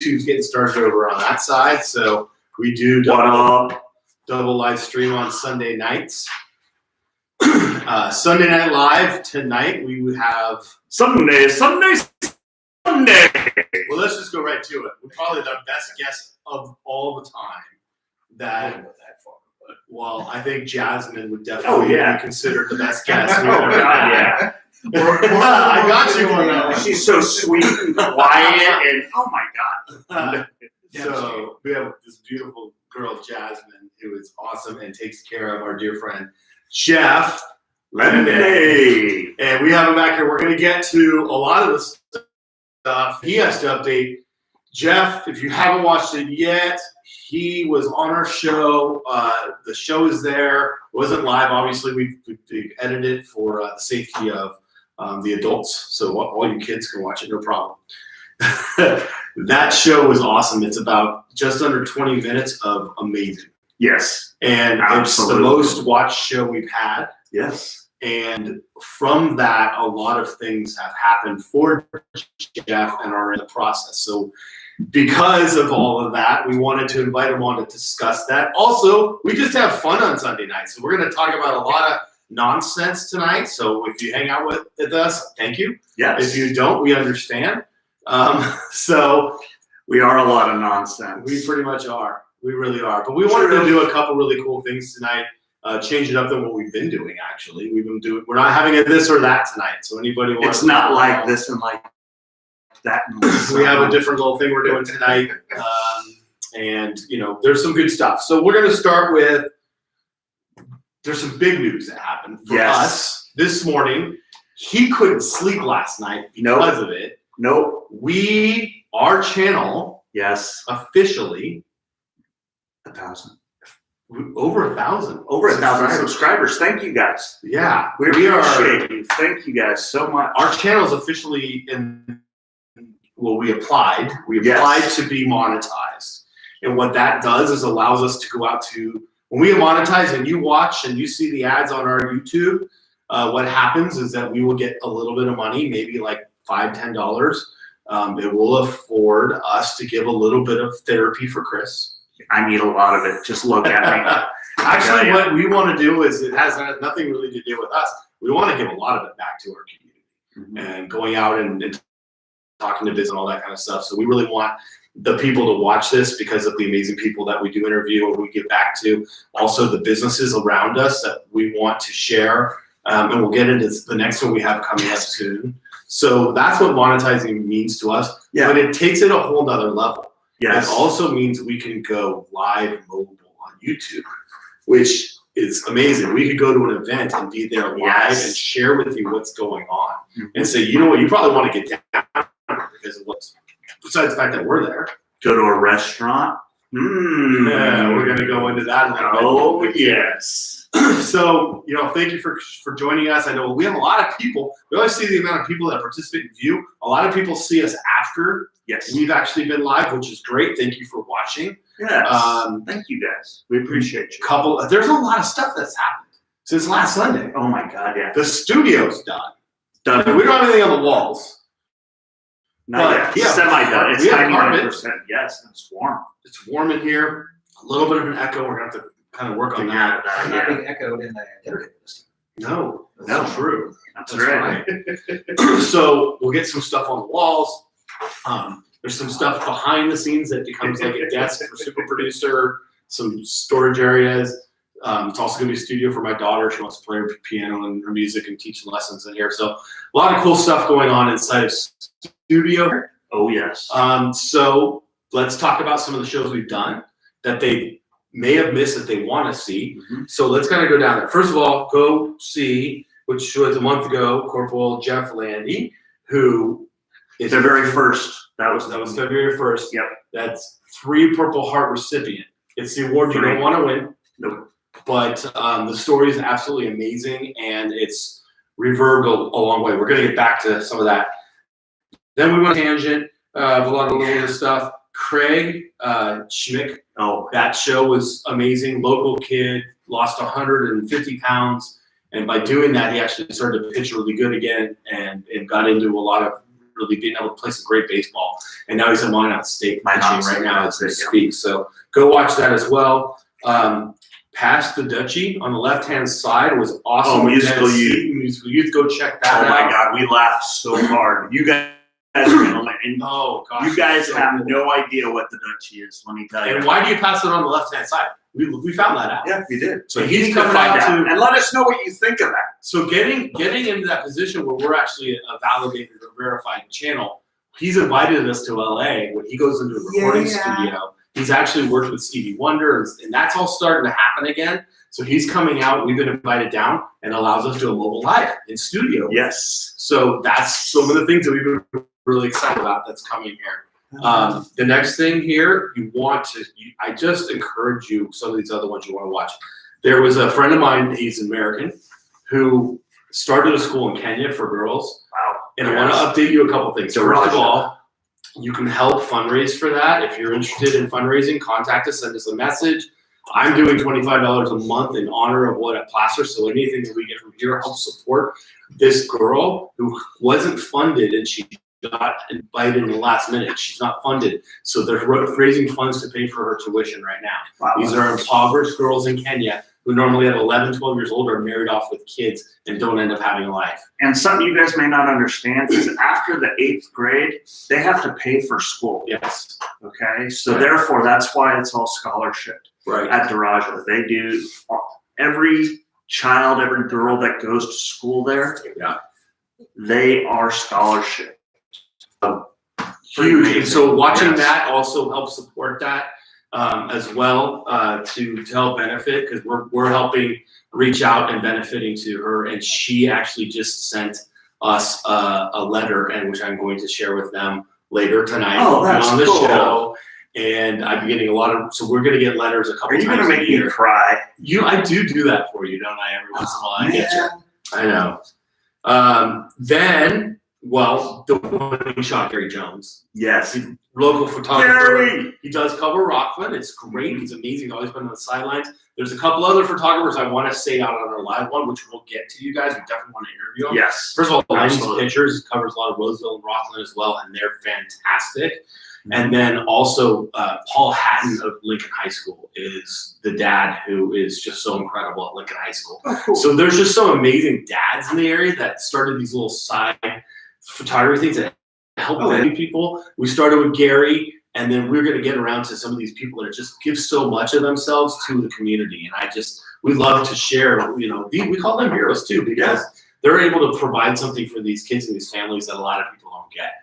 YouTube's getting started over on that side, so we do double live stream on Sunday nights. Sunday Night Live tonight, we would have Sunday. Well, let's just go right to it. We're probably the best guest of all the time. Well, I think Jasmine would definitely be considered the best guest. Yeah. I got you on that one. She's so sweet and quiet, and oh my God. So we have this beautiful girl, Jasmine, who is awesome and takes care of our dear friend Jeff Landay. And we have him back here. We're going to get to a lot of the stuff he has to update. Jeff, if you haven't watched it yet, he was on our show. The show is there. It wasn't live, obviously. We've edited it for the safety of the adults, so all you kids can watch it, no problem. That show was awesome. It's about just under 20 minutes of amazing. Yes. And it's the most watched show we've had. Yes. And from that, a lot of things have happened for Jeff and are in the process. So because of all of that, we wanted to invite him on to discuss that. Also, we just have fun on Sunday night. So we're going to talk about a lot of nonsense tonight. So if you hang out with us, thank you. Yes. If you don't, we understand. So we are a lot of nonsense. We pretty much are. We really are. But we wanted to do a couple really cool things tonight. Change it up than what we've been doing, actually. We're not having a this or that tonight. So anybody wants It's not like this and like that. We have a different little thing we're doing tonight. And, there's some good stuff. So we're going to start with, there's some big news that happened for us this morning. He couldn't sleep last night because of it. Nope. Our channel, officially, 1,000. Over 1,000. Over 1,000 subscribers. Thank you guys. Yeah. We appreciate you. Thank you guys so much. Our channel is officially we applied. We applied to be monetized. And what that does is allows us to go out to, when we monetize and you watch and you see the ads on our YouTube, what happens is that we will get a little bit of money, maybe like $5, $10. It will afford us to give a little bit of therapy for Chris. I need a lot of it. Just look at me. Actually, what we want to do is, it has nothing really to do with us. We want to give a lot of it back to our community and going out and talking to business and all that kind of stuff. So we really want the people to watch this because of the amazing people that we do interview and we give back to. Also, the businesses around us that we want to share. And we'll get into the next one we have coming up soon. So that's what monetizing means to us. Yeah. But it takes it a whole nother level. Yes. It also means we can go live mobile on YouTube, which is amazing. We could go to an event and be there live and share with you what's going on and say, you know what, you probably want to get down because of what's, besides the fact that we're there. Go to a restaurant. Yeah, we're going to go into that. Oh, yes. So, thank you for joining us. I know we have a lot of people. We always see the amount of people that participate in view. A lot of people see us after we've actually been live, which is great. Thank you for watching. Yes. Thank you guys. We appreciate you. There's a lot of stuff that's happened since last Sunday. Oh my God, yeah. The studio's done. Done. We don't have anything on the walls. Not yet. Semi-done. It's 99%. Yes, it's warm. It's warm in here. A little bit of an echo. We're going to have to kind of work on that. I'm not being echoed in the interview. No, that's true. That's right. So we'll get some stuff on the walls. There's some stuff behind the scenes that becomes like a desk for super producer, some storage areas. It's also going to be a studio for my daughter. She wants to play her piano and her music and teach lessons in here. So a lot of cool stuff going on inside of studio. Oh, yes. So let's talk about some of the shows we've done that they may have missed that they want to see. So let's kind of go down there. First of all, go see, which was a month ago, Corporal Jeff Landay, who is the very first. That was February 1st. Yep. That's 3 Purple Heart recipient. It's the award you don't want to win. Nope. But the story is absolutely amazing, and it's reverbed a long way. We're going to get back to some of that. Then we went on a tangent of a lot of little stuff. Craig Schmick. Oh, that show was amazing. Local kid, lost 150 pounds. And by doing that, he actually started to pitch really good again and got into a lot of really being able to play some great baseball. And now he's in Monument State pitching right now as we speak. So go watch that as well. Past the Dutchie on the left-hand side was awesome. Musical Youth. Go check that out. Oh my God, we laughed so hard. You guys are gonna learn. Oh gosh, you guys have no idea what the Dutchie is. Let me tell you. And why do you pass it on the left-hand side? We found that out. Yeah, we did. So he's coming out to and let us know what you think of that. So getting into that position where we're actually a validated or verified channel, he's invited us to LA when he goes into a recording studio. He's actually worked with Stevie Wonder, and that's all starting to happen again. So he's coming out. We've been invited down and allows us to do a mobile live in studio. Yes. So that's some of the things that we've been really excited about that's coming here. The next thing here, I just encourage you, some of these other ones you want to watch. There was a friend of mine, he's American, who started a school in Kenya for girls. Wow. And I want to update you a couple things. First of all, you can help fundraise for that. If you're interested in fundraising, contact us, send us a message. I'm doing $25 a month in honor of what at Placer. So anything that we get from here helps support this girl who wasn't funded, and she got invited in the last minute. She's not funded. So they're raising funds to pay for her tuition right now. Wow. These are impoverished girls in Kenya who normally at 11, 12 years old are married off with kids and don't end up having a life. And something you guys may not understand is that after the 8th grade, they have to pay for school. Yes. Okay. So therefore, that's why it's all scholarship. Right. At Daraja, they do. Every child, every girl that goes to school there, they are scholarship. Huge. And so watching that also helps support that as well to help benefit, because we're helping reach out and benefiting to her. And she actually just sent us a letter, and which I'm going to share with them later tonight. Oh, that's on the cool. show. And I've been getting a lot of, so we're going to get letters a couple times. Are you going to make me cry? I do that for you, don't I? Every once in a while, I get you. I know. Then, well, the one who shot Gary Jones. Yes. Local photographer. Gary! He does cover Rockland. It's great. He's amazing. Always been on the sidelines. There's a couple other photographers I want to say out on our live one, which we'll get to you guys. We definitely want to interview them. Yes. First of all, Lenny's pictures covers a lot of Roseville and Rockland as well, and they're fantastic. And then also Paul Hatton of Lincoln High School is the dad who is just so incredible at Lincoln High School. Oh, cool. So there's just some amazing dads in the area that started these little side photography things that help people. We started with Gary, and then we're going to get around to some of these people that just give so much of themselves to the community. And we love to share, we call them heroes too, because they're able to provide something for these kids and these families that a lot of people don't get.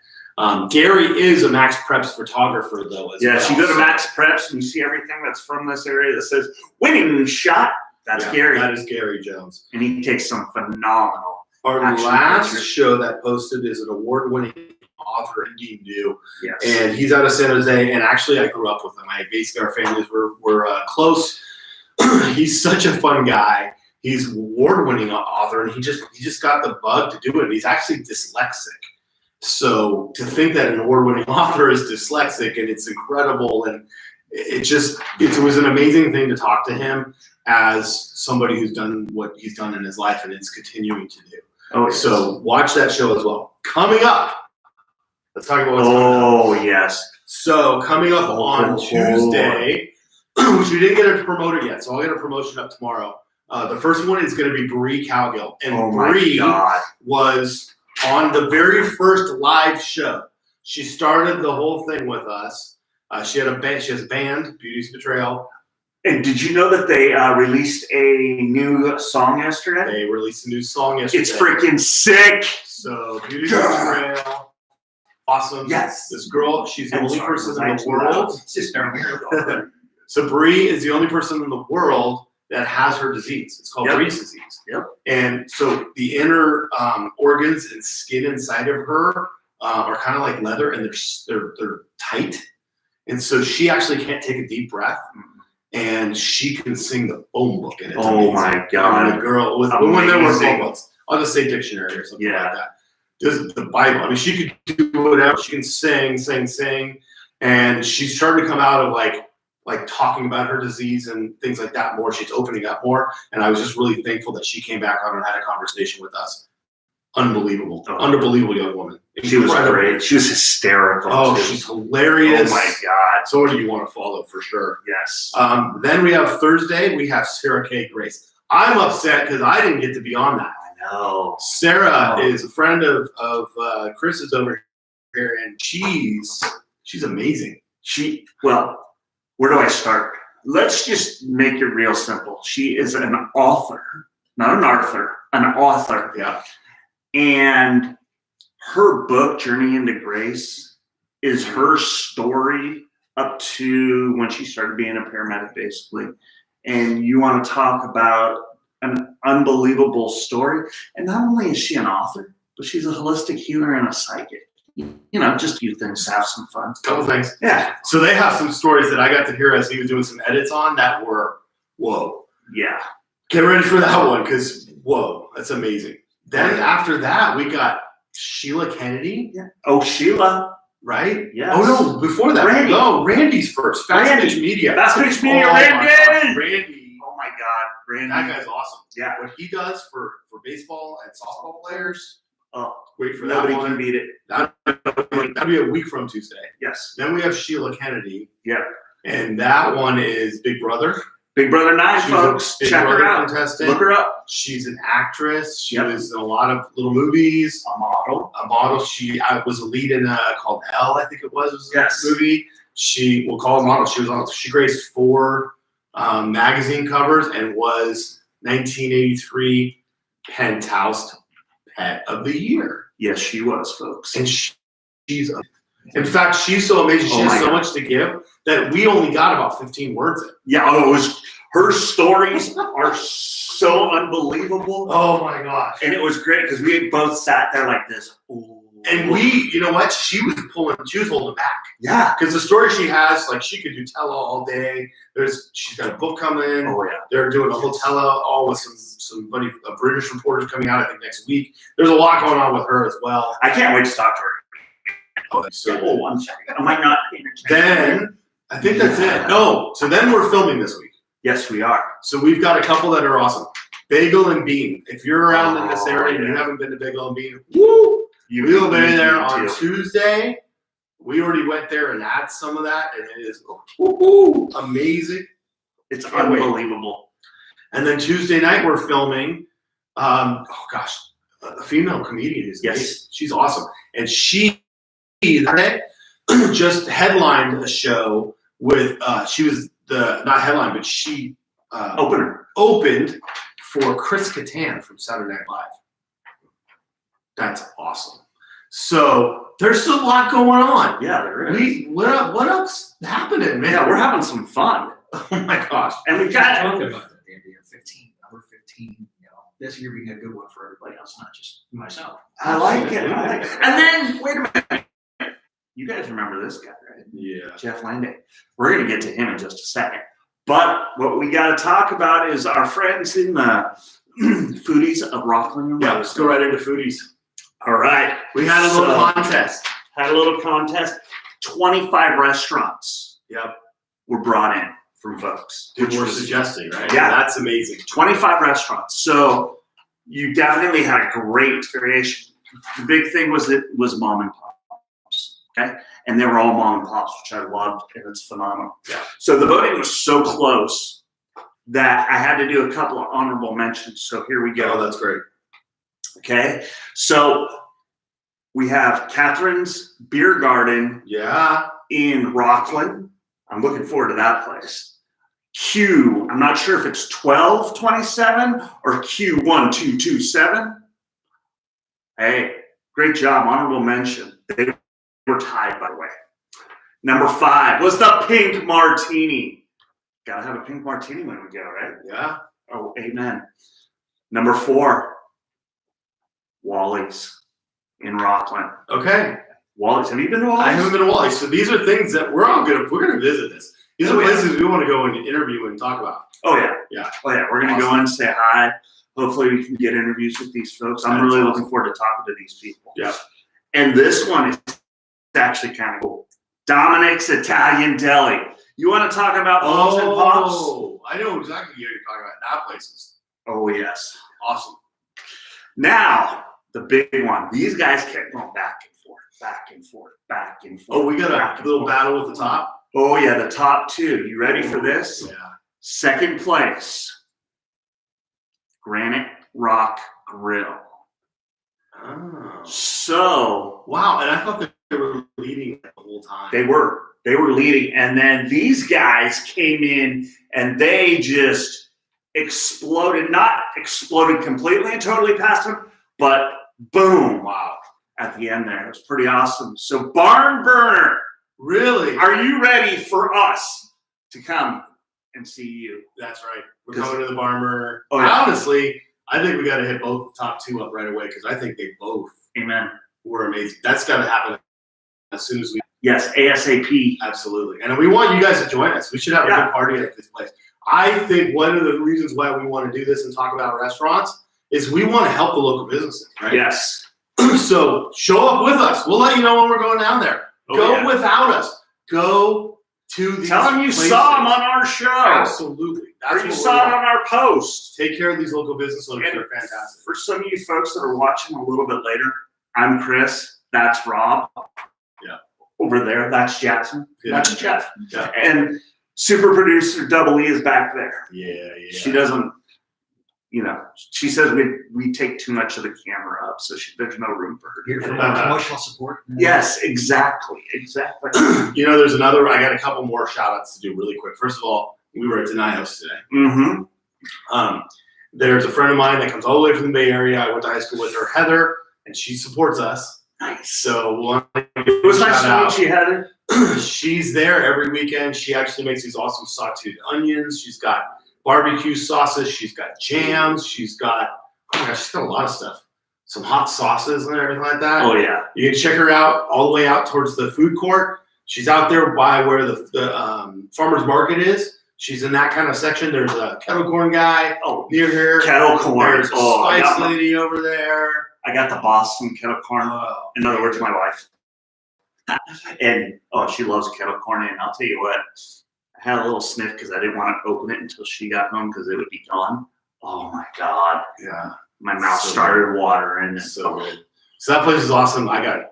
Gary is a Max Preps photographer, though. Yes, you go to Max Preps and you see everything that's from this area that says winning shot. That's Gary. That is Gary Jones. And he takes some phenomenal. Our last show that posted is an award-winning author, Indeed New. Yes. And he's out of San Jose, and actually I grew up with him. Basically our families were close. He's such a fun guy. He's an award-winning author, and he just got the bug to do it. He's actually dyslexic. So to think that an award-winning author is dyslexic, and it's incredible, and it was an amazing thing to talk to him as somebody who's done what he's done in his life and is continuing to do. Oh, yes. So watch that show as well. Coming up, let's talk about what's coming up. Oh, yes. So coming up on Tuesday, which we didn't get it promoted yet, so I'll get a promotion up tomorrow. The first one is going to be Bree Cowgill, and Bree was on the very first live show. She started the whole thing with us. She has a band, Beauty's Betrayal. And did you know that they released a new song yesterday? They released a new song yesterday. It's freaking sick. So Beauty's Betrayal, awesome. Yes. This girl, she's the only person in the world. Sister Miracle. So Bree is the only person in the world that has her disease. It's called Bree's disease. Yep. And so the inner organs and skin inside of her are kind of like leather, and they're tight. And so she actually can't take a deep breath, and she can sing the phone book. And it's amazing. My God! And the girl when there were phone books, I'll just say dictionary or something like that. Just the Bible. I mean, she could do whatever. She can sing, and she's starting to come out of like talking about her disease and things like that more. She's opening up more, and I was just really thankful that she came back on and had a conversation with us. unbelievable, Oh. unbelievable young woman. She was Incredible. great. She was hysterical. Oh, too. she's hilarious. Oh my God. Somebody you want to follow for sure. Yes. Then we have Thursday. We have Sarah K. Grace. I'm upset because I didn't get to be on that. I know. Sarah is a friend of Chris's over here, and she's amazing. Well, where do I start? Let's just make it real simple. She is an author, not an Arthur, an author. Yeah. And her book, Journey into Grace, is her story up to when she started being a paramedic, basically. And you want to talk about an unbelievable story. And not only is she an author, but she's a holistic healer and a psychic. Just a few things to have some fun. Couple things. Yeah. So they have some stories that I got to hear as he was doing some edits on that were, whoa. Yeah. Get ready for that one because, whoa, that's amazing. Then after that, we got Sheila Kennedy. Yeah. Oh, Sheila. Right? Yes. Oh, no, before that. Randy. No, Randy's first. Fast Randy. Pitch Media. Fast Pitch Media, Oh, my Randy. God, Randy. Oh my God, Randy. That guy's awesome. Yeah. What he does for baseball and softball players, Oh, wait for nobody that can one. beat it. That'd be a week from Tuesday. Yes. Then we have Sheila Kennedy. Yeah. And that one is Big Brother. Big Brother 9, She's folks. a Big Check her Brother out. contestant. Look her up. She's an actress. She Yep. was in a lot of little movies. A model. A model. She was a lead in called Elle, I think it was Yes. a movie. We'll call her model. She graced 4 magazine covers and was 1983 Penthouse Pet of the Year. Yes, she was, folks. And in fact, she's so amazing. She Oh has my so God. much to give that we only got about 15 words in. Yeah, her stories are so unbelievable. Oh my gosh. And it was great because we both sat there like this. Ooh. And you know what? She was holding back. Yeah. Because the story she has, like she could do tell-all all day. She's got a book coming. Oh, yeah. They're doing a whole tell-all with some British reporters coming out, I think, next week. There's a lot going on with her as well. I can't wait to talk to her. Oh, that's so Oh, good. 1 second. Am I not paying attention? Then, I think that's it. No. So then we're filming this week. Yes, we are. So we've got a couple that are awesome. Bagel and Bean. If you're around in this area and you yeah. haven't been to Bagel and Bean, woo! We'll be you there need on to. Tuesday. We already went there and had some of that, and it is amazing. It's Can't wait. unbelievable. And then Tuesday night we're filming. A female comedian is amazing. Yes. She's awesome, and she just headlined a show with. She was not headline, but she opened for Chris Kattan from Saturday Night Live. That's awesome. So there's a lot going on. Yeah, there is. What else happening, man? Yeah, we're having some fun. Oh my gosh. And we've got talking about that, Andy. 15, number 15. This year being a good one for everybody else, not just myself. I like it. And then wait a minute. You guys remember this guy, right? Yeah. Jeff Landay. We're gonna get to him in just a second. But what we gotta talk about is our friends in the Foodies of Rockland and Yeah, let's go right into Foodies. All right. We had a little contest. Had a little contest. 25 restaurants Yep. were brought in from folks. Which we're suggesting, right? Yeah. That's amazing. 25 restaurants. So you definitely had a great variation. The big thing was it was mom and pops. Okay. And they were all mom and pops, which I loved, and it's phenomenal. Yeah. So the voting was so close that I had to do a couple of honorable mentions. So here we go. Oh, that's great. Okay. So we have Catherine's Beer Garden Yeah. in Rockland. I'm looking forward to that place. Q, I'm not sure if it's 1227 or Q1227. Hey, great job. Honorable mention. They were tied, by the way. Number 5 was the Pink Martini. Gotta have a pink martini when we go, right? Yeah. Oh, amen. Number 4, Wally's in Rockland. Okay. Wally's, have you been to Wally's? I haven't been to Wally. So these are things that we're gonna visit this. These are Oh, yeah. places we want to go and interview and talk about. Oh yeah. Yeah. Oh yeah. We're gonna go in and say hi. Hopefully we can get interviews with these folks. I'm really looking forward to talking to these people. Yeah. And this one is actually kind of cool. Dominic's Italian Deli. You want to talk about moms and pops? Oh, I know exactly what you're talking about. That place is Oh yes. awesome. Now, the big one. These guys kept going back and forth, back and forth, back and forth. Oh, we got a little battle with the top. Oh yeah, the top two. You ready for this? Yeah. Second place, Granite Rock Grill. Oh. So Wow, and I thought they were leading the whole time. they were leading, and then these guys came in and they just exploded. Not exploded completely and totally past them, but boom! Wow! At the end there, it was pretty awesome. So Barn Burner, Really? are you ready for us to come and see you? That's right. We're coming to the Barn Burner. Oh, yeah. Honestly, I think we got to hit both the top two up right away because I think they both Amen. were amazing. That's got to happen as soon as we. Yes, ASAP. Absolutely. And we want you guys to join us. We should have a Yeah. good party at this place. I think one of the reasons why we want to do this and talk about restaurants is we want to help the local businesses, right? Yes. So show up with us. We'll let you know when we're going down there. Oh, Go yeah. without us. Go to these Tell them you places. saw them on our show. Absolutely. Or That's you what saw it we're on our post. Take care of these local business owners. And They're fantastic. For some of you folks that are watching a little bit later, I'm Chris. That's Rob. Yeah. Over there, that's Jasmine. Yeah. That's Jeff. Yeah. And super producer Double E is back there. Yeah. She doesn't, she says we take too much of the camera up, so there's no room for her. Here for emotional support. Yes, exactly. There's another. I got a couple more shout outs to do really quick. First of all, we were at Denaios today. Mm-hmm. There's a friend of mine that comes all the way from the Bay Area. I went to high school with her, Heather, and she supports us. Nice. So It was nice to meet you, Heather. She's there every weekend. She actually makes these awesome sauteed onions. She's got barbecue sauces. She's got jams. She's got she's got a lot of stuff. Some hot sauces and everything like that. Oh yeah. You can check her out all the way out towards the food court. She's out there by where the farmer's market is. She's in that kind of section. There's a kettle corn guy near here. Kettle corn. There's a spice lady over there. I got the Boston kettle corn. In other words, my wife. And she loves kettle corn. And I'll tell you what, I had a little sniff because I didn't want to open it until she got home because it would be gone. Oh my God. Yeah. My mouth started watering. So good. So that place is awesome. I got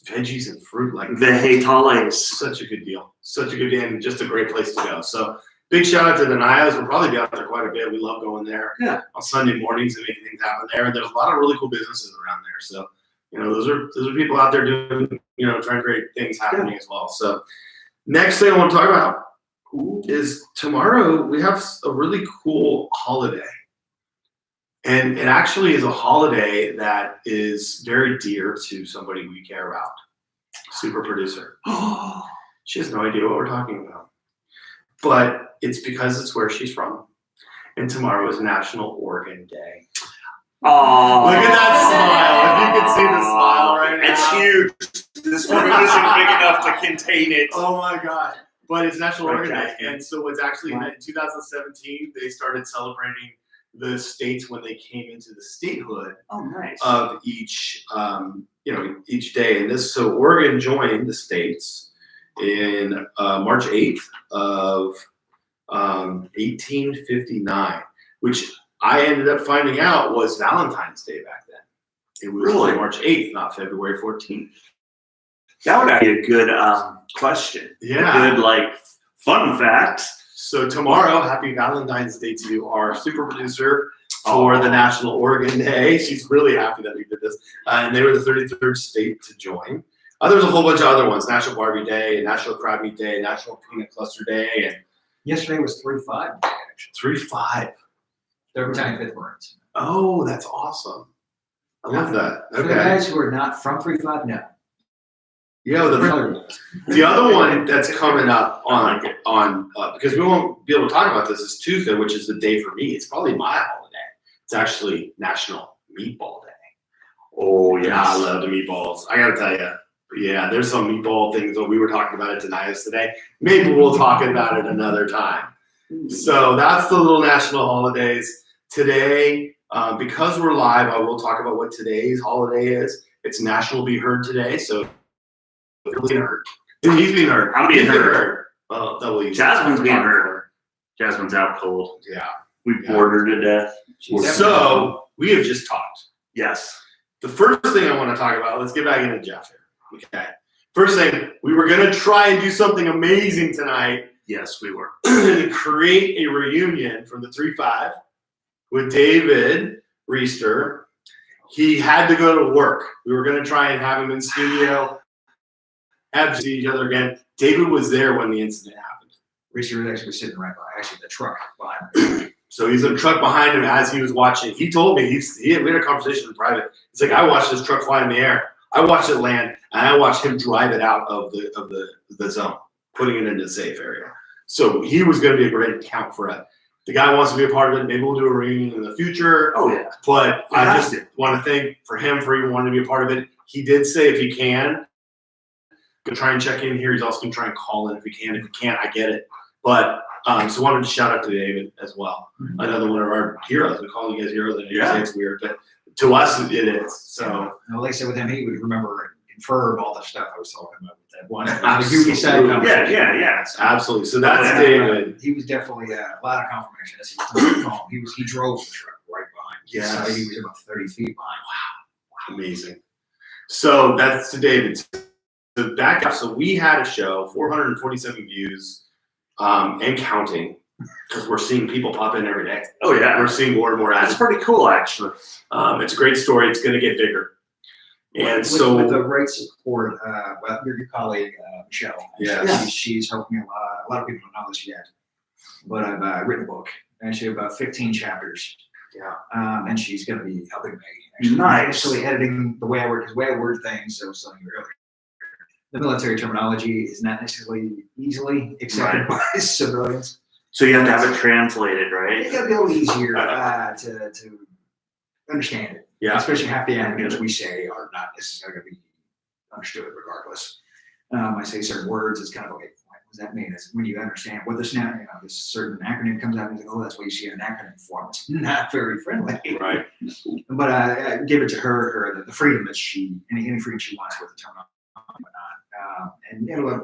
veggies and fruit like vegetales. Such a good deal. Such a good deal and just a great place to go. So big shout out to Denaios. We'll probably be out there quite a bit. We love going there on Sunday mornings and making things happen there. And there's a lot of really cool businesses around there. So, those are people out there doing, trying to create things happening as well. So next thing I want to talk about is tomorrow we have a really cool holiday. And it actually is a holiday that is very dear to somebody we care about. Super producer. She has no idea what we're talking about. But it's because it's where she's from. And tomorrow is National Organ Day. Oh, look at that smile. If you can see the smile right now. It's huge. This room isn't big enough to contain it. Oh my God. But it's National Organ Day. And so it's actually in 2017, they started celebrating the states when they came into the statehood of each day. And so Oregon joined the states in March 8th of 1859, which I ended up finding out was Valentine's Day back then. It was March 8th, not February 14th. That would be a good question. Yeah. A good fun fact. So tomorrow, happy Valentine's Day to you, our super producer for the National Organ Day. She's really happy that we did this. And they were the 33rd state to join. There's a whole bunch of other ones. National Barbie Day, National Crab Meat Day, National Peanut Cluster Day. And yesterday was 3-5 day, actually. 3-5. They're retiring fifth Marines. Oh, that's awesome. I love that. For the guys who are not from 3-5, no. Yeah, the other one that's coming up on because we won't be able to talk about this is Tuesday, which is the day for me. It's probably my holiday. It's actually National Meatball Day. Oh yeah, I love the meatballs. I gotta tell you, yeah, there's some meatball things that we were talking about at Denaios today. Maybe we'll talk about it another time. So that's the little national holidays today. Because we're live, I will talk about what today's holiday is. It's National Be Heard Today. So he's being heard. I'm being heard. Well, Jasmine's being heard. Jasmine's out cold. Yeah. We bored her to death. So we have just talked. Yes. the first thing I want to talk about, let's get back into Jeff here. Okay. First thing, we were going to try and do something amazing tonight. Yes, we were. And create a reunion from the 3-5 with David Reister. He had to go to work. We were going to try and have him in studio, have to see each other again. David was there when the incident happened. Reister was actually sitting right behind, actually the truck behind me. So he's in a truck behind him as he was watching. He told me, we had a conversation in private. He's like, I watched this truck fly in the air. I watched it land, and I watched him drive it out of the zone, putting it into the safe area. So he was going to be a great account for it. The guy wants to be a part of it. Maybe we'll do a reunion in the future. Oh, yeah. But I just want to thank for him for even wanting to be a part of it. He did say if he can, go try and check in here. He's also going to try and call in if he can. If he can't, I get it. But so wanted to shout out to David as well. Mm-hmm. Another one of our heroes. We call you guys heroes. And say it's weird, but to us it is. So like I said with him, he would remember and confirm all the stuff I was talking about with that one. Absolutely. Yeah. Absolutely. So that's David. He was definitely a lot of confirmation as he was on the phone. He drove the truck right behind. Yeah. So he was about 30 feet behind. Wow. Amazing. So that's to David. So back up. So we had a show, 447 views, and counting, because we're seeing people pop in every day. Oh yeah, we're seeing more and more ads. That's pretty cool, actually. It's a great story. It's going to get bigger. And with the right support, well, your colleague Michelle, she's helped me a lot. A lot of people don't know this yet, but I've written a book, actually about 15 chapters. Yeah, and she's going to be helping me. Actually, actually editing the way I word, because the way I word things. I was telling you earlier, the military terminology is not necessarily easily accepted by civilians. So you have to have it translated, right? It's got to be a little easier to understand it. Yeah. Especially half the acronyms we say are not necessarily going to be understood regardless. I say certain words, it's kind of okay, what does that mean? It's when you understand what this now, this certain acronym comes out and you think, oh, that's what you see in an acronym form. It's not very friendly. Right. But I give it to her the freedom that any freedom she wants with the terminology and whatnot. And a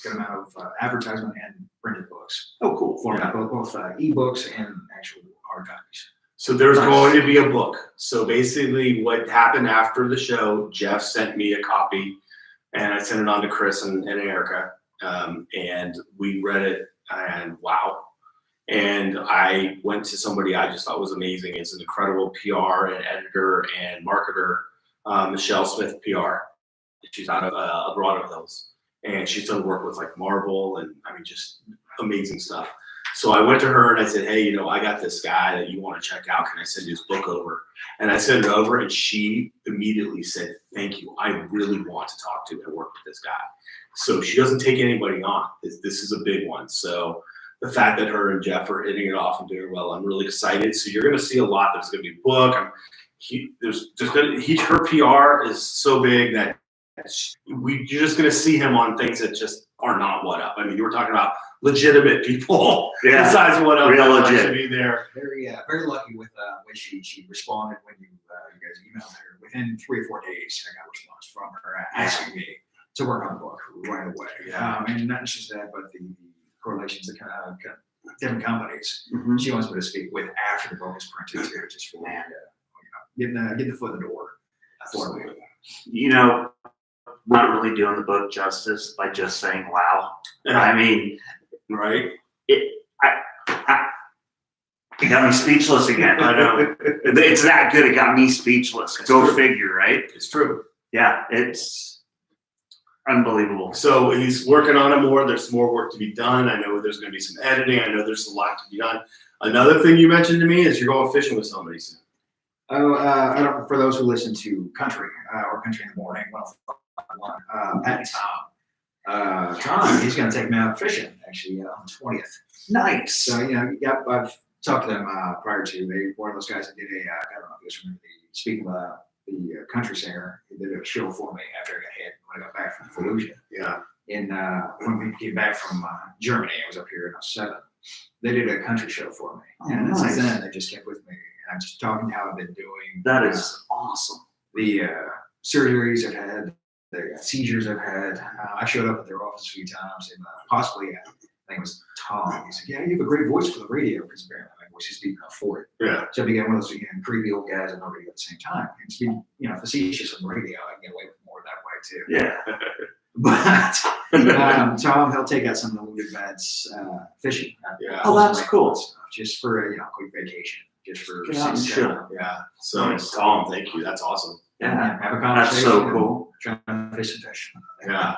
good amount of advertisement and printed books. Oh, cool. Format, both ebooks and actual hard copies. So there's going to be a book. So basically what happened after the show, Jeff sent me a copy and I sent it on to Chris and Erica. And we read it and wow. And I went to somebody I just thought was amazing. It's an incredible PR and editor and marketer, Michelle Smith PR. She's out of Broad Hills. And she's done work with like Marvel and just amazing stuff. So I went to her and I said, hey, I got this guy that you want to check out. Can I send his book over? And I sent it over and she immediately said, thank you. I really want to talk to and work with this guy. So she doesn't take anybody on. This is a big one. So the fact that her and Jeff are hitting it off and doing well, I'm really excited. So you're going to see a lot. There's going to be a book. Her PR is so big that you're just going to see him on things that just are not what up. You were talking about legitimate people besides what up. Real legit. Be there. Very lucky with when she responded when you guys emailed her. Within 3 or 4 days, I got a response from her asking me to work on the book right away. Yeah. And not just that, but the correlations that kind of different companies. Mm-hmm. She wants me to speak with after the book is printed too, just for getting the foot in the door. Absolutely. Not really doing the book justice by just saying wow. Right? It got me speechless again. I know. It's that good. It got me speechless. Go figure, right? It's true. Yeah, it's unbelievable. So he's working on it more. There's more work to be done. I know there's going to be some editing. I know there's a lot to be done. Another thing you mentioned to me is you're going fishing with somebody soon. Oh, for those who listen to Country or Country in the Morning, Pat and Tom, he's going to take me out fishing actually on the 20th. Nice. So I've talked to them prior to. They one of those guys that did I don't know if you guys remember speaking about the country singer. He did a show for me after I got hit when I got back from Fallujah. Yeah. And when we came back from Germany, I was up here in 2007. They did a country show for me, and since then they just kept with me. And I'm just talking how I've been doing. That is awesome. The surgeries I've had, the seizures I've had. I showed up at their office a few times, and possibly name was Tom. He's like, yeah, you have a great voice for the radio, because apparently my voice is deep enough for it. Yeah. So I became one of those creepy old guys on the radio at the same time. And to be facetious on the radio, I can get away with more that way too. Yeah. But Tom, he'll take out some of the wounded vets fishing. Yeah. Oh, that's cool. Stuff, just for a quick vacation, just for Get out and chill. Yeah. So Nice. Tom, thank you. That's awesome. Yeah. have a That's conversation. so cool. Try to fish and fish. Yeah.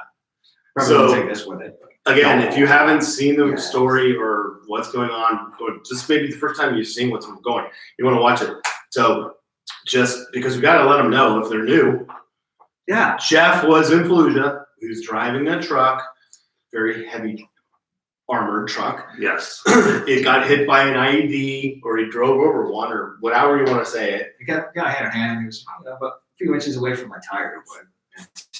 Probably So- won't take this with it. But Again, if you haven't seen the Yeah. story or what's going on, or just maybe the first time you've seen what's going, you want to watch it. So just because we got to let them know if they're new. Yeah. Jeff was in Fallujah. He was driving a truck, very heavy armored truck. Yes. It got hit by an IED, or he drove over one, or whatever you want to say it. the guy had a hand. He was about a few inches away from my tire.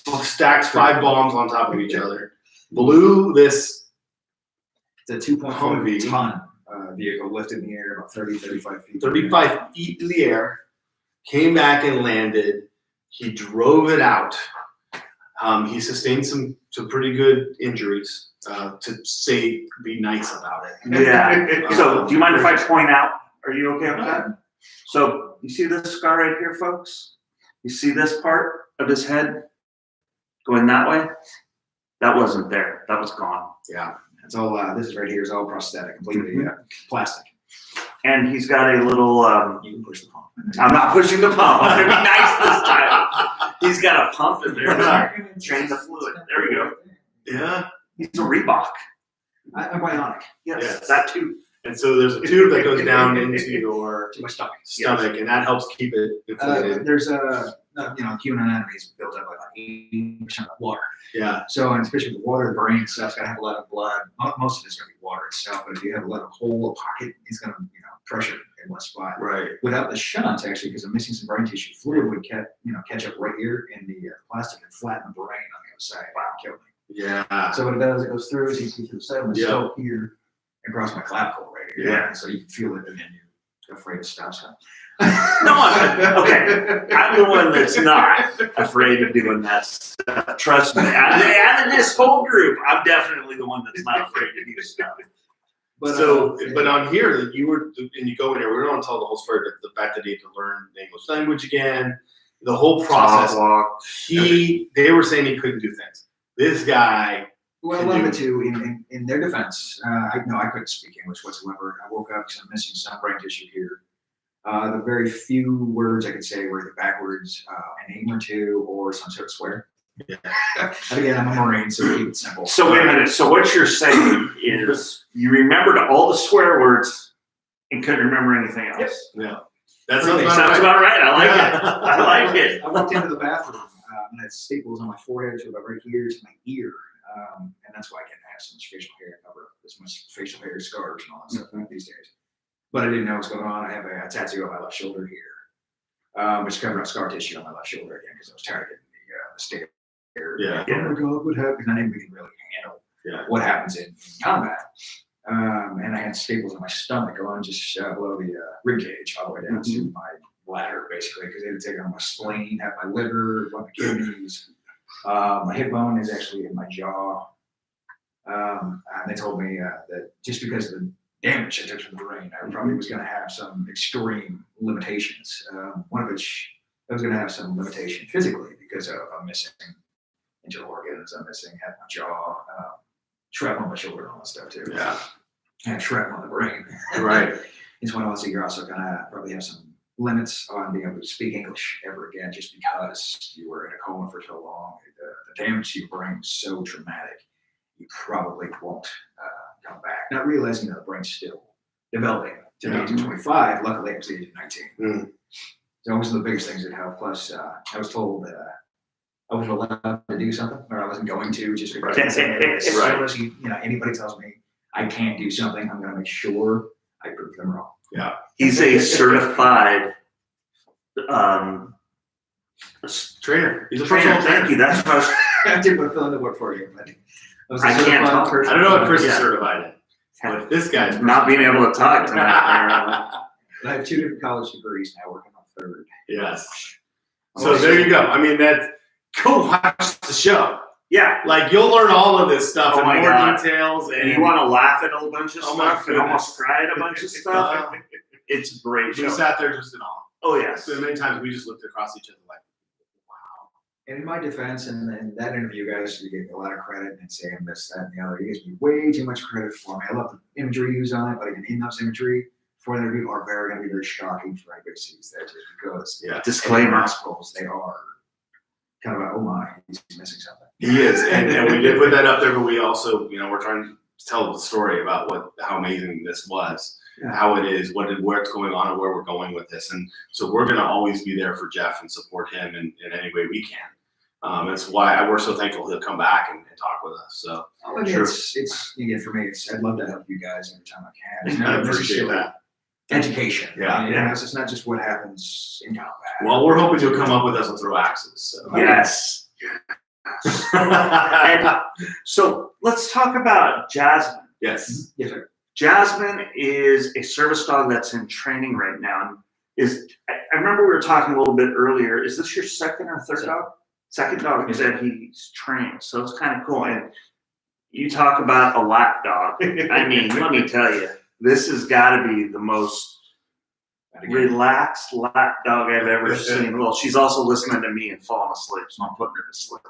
But Stacks 5 bombs on top of each other. Blew this. it's a 2.4 Humvee. ton vehicle lifted in the air about 35 feet. 35 feet in the air, came back and landed. He drove it out. He sustained some pretty good injuries. To be nice about it. Yeah. So, do you mind if I point out? Are you okay with that? So, you see this scar right here, folks? You see this part of his head going that way? That wasn't there. That was gone. Yeah. It's all this is right here is all prosthetic, completely plastic. And he's got a little. You can push the pump. I'm not pushing the pump. I'm gonna be nice this time. He's got a pump in there. Drain the fluid. There we go. Yeah. He's a Reebok. I'm bionic. Yes, Yes. that too. And so there's a tube that goes down into your To my stomach. stomach, and that helps keep it inflated. There's human anatomy is built up by about 80% of water. Yeah. So, and especially with water, the brain and stuff's got to have a lot of blood. Most of it's going to be water itself, but if you have a lot of hole, a pocket, it's going to pressure in one spot. Right. Without the shunt, actually, because I'm missing some brain tissue, fluid would catch up right here in the plastic and flatten the brain on the other side. Wow, kill me. Yeah. So what it does, it goes through, as you see through the side of my Yeah. skull here, and across my clavicle right here. Yeah. And so you can feel it, and then you're afraid to stop. So. No, okay. I'm the one that's not afraid of doing that stuff. Trust me. Out of this whole group, I'm definitely the one that's not afraid to do stuff. But on here, that you were, and you go in there, we don't want to tell the whole story, but the fact that he had to learn the English language again, the whole process. They were saying he couldn't do things. This guy. Well, a little bit too. In their defense, I couldn't speak English whatsoever. I woke up because I'm missing some brain tissue here. The very few words I could say were either backwards, a name or two, or some sort of swear. Yeah. And again, I'm a Marine, so we keep it simple. So wait a minute. So what you're saying is you remembered all the swear words and couldn't remember anything else. Yep. Yeah. That Okay, Sounds about right. I like it. I like it. I walked into the bathroom and I had staples on my forehead to about right here to my ear. And that's why I can't have so much facial hair cover up, this much facial hair scars and all that stuff these days. But I didn't know what's going on. I have a tattoo on my left shoulder here, which covered up scar tissue on my left shoulder again because I was tired of getting the stare. Yeah. Oh my God, what happened? And I didn't really handle what happens in combat. And I had staples on my stomach going just below the rib cage all the way down to my bladder, basically, because they had taken on my spleen, had my liver, one of the kidneys. My hip bone is actually in my jaw. And they told me that just because of the damage I took to the brain, I probably was going to have some extreme limitations. One of which I was going to have some limitation physically because I'm missing internal organs, I'm missing half my jaw, shrapnel on my shoulder, and all that stuff too. Yeah. And shrapnel on the brain. Right. It's one also you're also going to probably have some limits on being able to speak English ever again, just because you were in a coma for so long. The damage to your brain was so traumatic, you probably won't come back. Not realizing that the brain's still developing to the age of 25. Luckily, I was the age of 19. So that was one of the biggest things that helped. Plus, I was told that I wasn't allowed to do something, or I wasn't going to, just because. Anybody tells me I can't do something, I'm going to make sure I prove them wrong. Yeah. He's a certified Trainer. He's a trainer. personal Thank trainer. you. That's what I was. I did want to fill in the work for you, but I can't talk. I don't know what Chris is Yeah. certified in, but this guy's Not being able to talk tonight. I have 2 different college degrees now, working on 3rd. Yes. So there you go. I mean, go watch the show. Yeah. Like you'll learn all of this stuff Oh and my more God. details, And you want to laugh at a bunch of Oh my stuff and almost goodness. cry at a bunch of stuff. It's a great we show. sat there just in awe. Oh, yes. So many times we just looked across each other like, wow. And in my defense, and that interview, guys, you gave me a lot of credit and saying this, that, and the other. You gives me way too much credit for me. I love the imagery used on it, but again, in those imagery for the interview are going to be very shocking for anybody who sees that, just because Disclaimer. gospels, they are kind of a, oh my, he's missing something. He is, and we did put that up there, but we also, we're trying to tell the story about how amazing this was, how it is, where it's going on, and where we're going with this. And so we're going to always be there for Jeff and support him in any way we can. That's why we're so thankful he'll come back and talk with us. So It's again for me. I'd love to help you guys every time I can. It's I not appreciate necessarily that. education. Yeah, yeah. It's not just what happens in combat. Well, we're hoping you'll come up with us and throw axes. So. Yes. And so let's talk about Jasmine. Yes. Yes, sir. Jasmine is a service dog that's in training right now. I remember we were talking a little bit earlier. Is this your second or third dog? Second dog that he's trained. So it's kind of cool. And you talk about a lap dog. I mean, let me tell you, this has got to be the most relaxed lap dog I've ever seen. Well, she's also listening to me and falling asleep, so I'm putting her to sleep.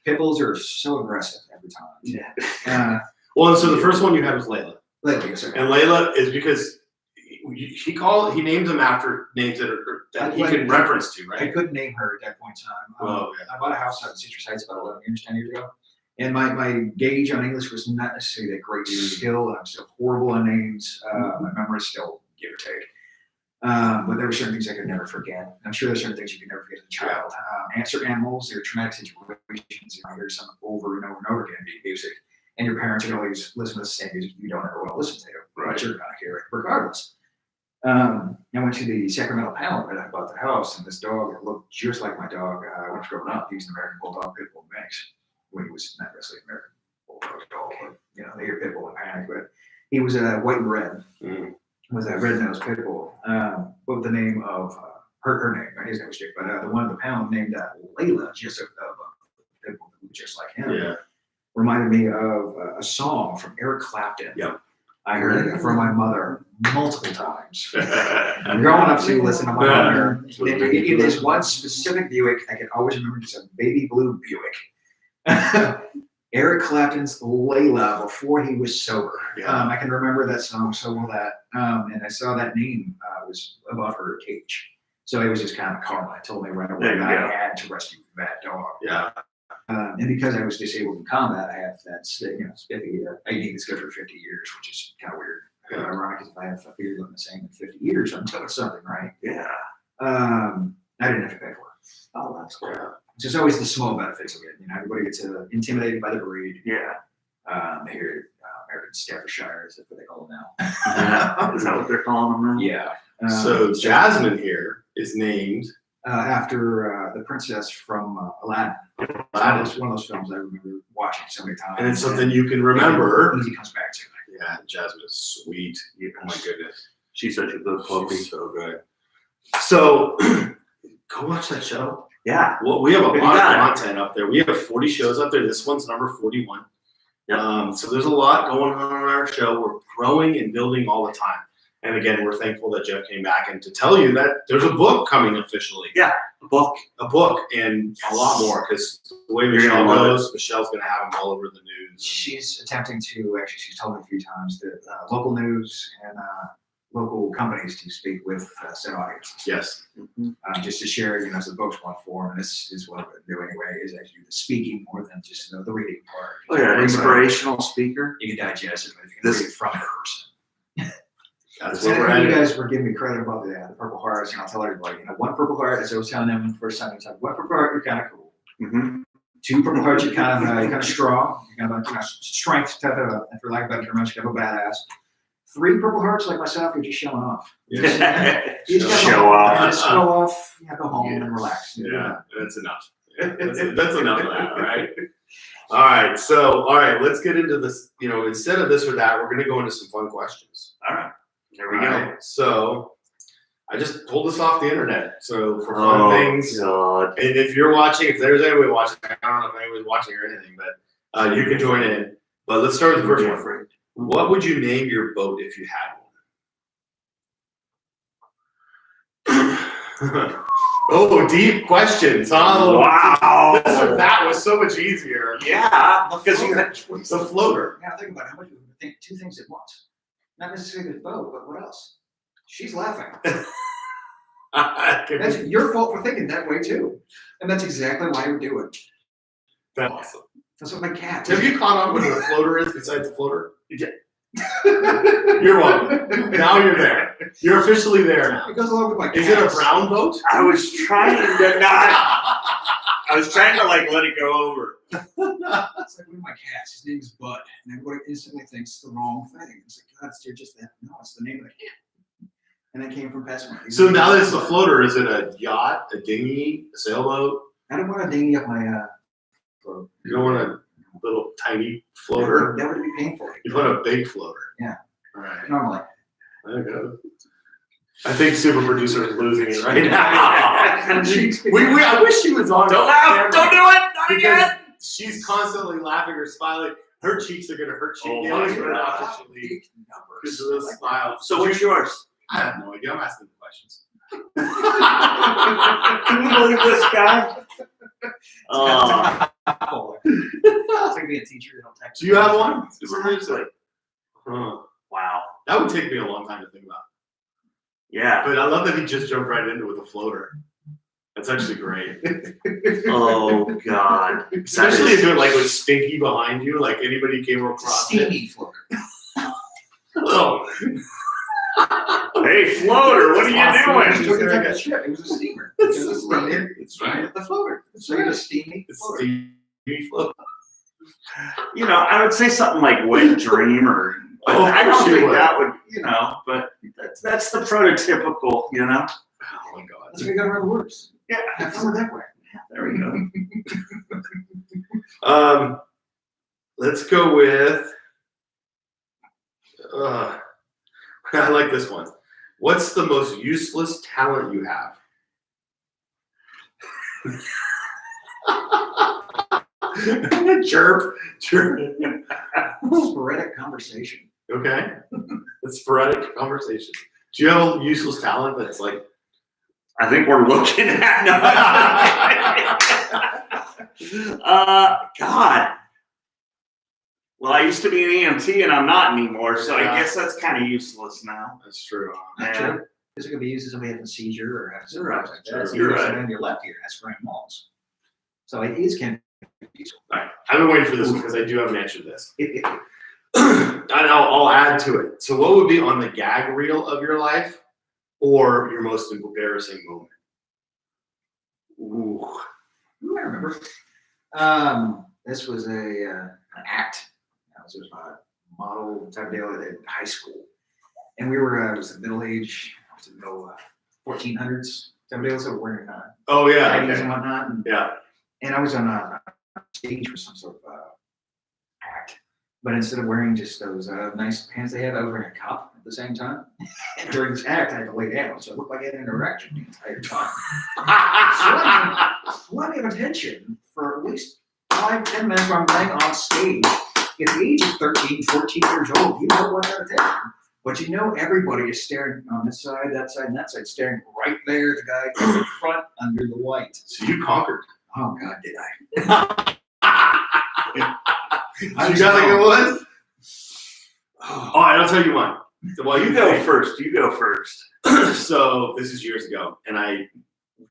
Pit bulls are so aggressive every time. Yeah. Well, and so the first one you had was Layla. Yes, sir. And Layla is because he named them after names that he could reference to, I right? couldn't name her at that point in time. Oh, yeah. I bought a house out in Citrus Heights about 11 years, 10 years ago. And my gauge on English was not necessarily that great skill, and I'm still horrible on names. My memory is still give or take. But there were certain things I could never forget. I'm sure there's certain things you can never forget as a child. Certain animals, they're traumatic situations. You hear something over and over and over again, being music. And your parents would always listen to the same music you don't ever want to listen to. But you're going to hear it regardless. I went to the Sacramento panel right about the house, and this dog that looked just like my dog when I was growing up. He was an American Bulldog Pit Bull mix when he was not necessarily an American Bulldog dog, but they hear Pit Bull and panic. But he was white and red. Was a red-nosed Pit Bull. What was the name of her name? His name was Jake, but the one of the panel named Layla, just a Pit Bull just like him. Yeah. Reminded me of a song from Eric Clapton. Yep. I heard it from my mother multiple times. I'm growing up to listen to my mother. In this one specific Buick, I can always remember just a baby blue Buick. Eric Clapton's Layla before he was sober. Yeah. I can remember that song so well and I saw that name was above her cage. So it was just kind of karma. It told me right away that I had to rescue that dog. Yeah. And because I was disabled in combat, I have that spiffy. I think it's good for 50 years, which is kind of weird. Ironic because I have a beard looking the same in 50 years until it's something, right? Yeah. I didn't have to pay for it. Oh, that's cool. It's just always the small benefits of it. Everybody gets intimidated by the breed. Yeah. They hear American Staffordshire, is what they call them now. Is that what they're calling them now? Yeah. So Jasmine here is named after the princess from Aladdin. Aladdin is one of those films I remember watching so many times. and it's something you can remember. Easy comes back to it. Yeah, Jasmine is sweet. Oh my goodness. She's such a good puppy. She's so good. So go watch that show. Yeah. Well, we have a lot of content up there. We have 40 shows up there. This one's number 41. Yeah. So there's a lot going on our show. We're growing and building all the time. And again, we're thankful that Jeff came back and to tell you that there's a book coming officially. Yeah, a book And a lot more because the way Michelle goes, Michelle's going to have them all over the news. She's attempting to, actually, she's told me a few times that local news and local companies to speak with said audiences. Yes. Just to share, as the book's one form, and this is what I'm going to do anyway, is actually the speaking more than just the reading part. Oh, yeah, an inspirational speaker. You can digest it, but if you can read it from a person. That's what we're at. You guys were giving me credit about the Purple Hearts, and I'll tell everybody, one Purple Heart, as I was telling them the first time, it's like, one Purple Heart, you're kind of cool. Mm-hmm. Two Purple Hearts, you're kind of strong. You're kind of strength type of, for lack of a better term, you're kind of a badass. 3 Purple Hearts like myself, you're just showing off. Yes. You just Show off. Just go off, go home and relax. Yeah, that's enough. That's enough of that, all right? All right, let's get into this. Instead of this or that, we're going to go into some fun questions. All right. There we go. Right, so I just pulled this off the internet. So for fun things, God. and if you're watching, if there's anybody watching, I don't know if anybody's watching or anything, but you can join in. But let's start with the first one. What would you name your boat if you had one? Oh, deep questions. Oh, wow. That was so much easier. Yeah, because you had The floater. Now think about how much we think two things at once. Not necessarily the boat, but what else? She's laughing. That's your fault for thinking that way too. And that's exactly why I would do it. That's awesome. That's what my cat. Have you caught on what a floater is besides the floater? Yeah. You're welcome. Now you're there. You're officially there now. It goes along with my cat. Is it a brown boat? I was trying to like let it go over. It's like one of my cats. His name is Bud, and everybody instantly thinks the wrong thing. It's like, God, you're just that. No, it's the name of the cat. And that came from Passmore. So now that it's a floater, is it a yacht, a dinghy, a sailboat? I don't want to dinghy up my boat. You don't want a little tiny floater. That would be painful. You want a big floater. Yeah. All right. Normally. Okay. I think super producer is losing it right now. I wish she was on. Don't laugh! Don't do it! Not again! She's constantly laughing or smiling. Her cheeks are gonna hurt you. Oh Yeah, my you're not God. actually Numbers. because of this smile. So what's yours? I have no idea. I'm asking the questions. Can you believe this guy? It's like being a teacher. They don't text. Do you have one? Super producer? Huh. Wow. That would take me a long time to think about. Yeah. But I love that he just jumped right into it with a floater. That's actually great. Oh God. Especially if you're like with Stinky behind you, like anybody came across it. Steamy floater. Oh. Hey, floater, what are you doing? It was a ship. It was a steamer. It was a steamer. It's right. The floater. So you have a steamy It's floater. Stevie floater. You know, I would say something like wet dream or. Oh, I don't of course you think would. that would, but that's the prototypical, Oh my God. That's why you got to remember words. Yeah, Have fun with that way. there we go. Let's go with. I like this one. What's the most useless talent you have? Chirp. Sporadic conversation. Okay. It's sporadic conversation. Do you have a useless talent that's like? I think we're looking at God. Well, I used to be an EMT and I'm not anymore, so I guess that's kind of useless now. That's true. Not Yeah. true. Because it could be used as somebody having a seizure or has You're right. like that. So You're you're right. on your left ear has grand malls. So it is can be useful. All right. I've been waiting for this one because I do have an answer to this. And I'll add to it. So what would be on the gag reel of your life or your most embarrassing moment? Ooh. I remember. This was an act. This was a model type deal at high school. And we were, it was the middle age, it was the middle 1400s type deal. So we're wearing Oh yeah. IDs Okay. and whatnot. Yeah. And I was on a stage for some sort of act. But instead of wearing just those nice pants they had, I was wearing a cup at the same time. And during this act, I had to lay down. So it looked like I had an erection the entire time. Plenty of attention for at least 5-10 minutes while I'm laying on stage. At the age of 13, 14 years old, you don't want that attention. But you know everybody is staring on this side, that side, and that side, staring right there, the guy in the front under the light. So you conquered. Oh, God, did I? You got like it was? Oh, I'll tell you one. So while You go first. You go first. So this is years ago, and I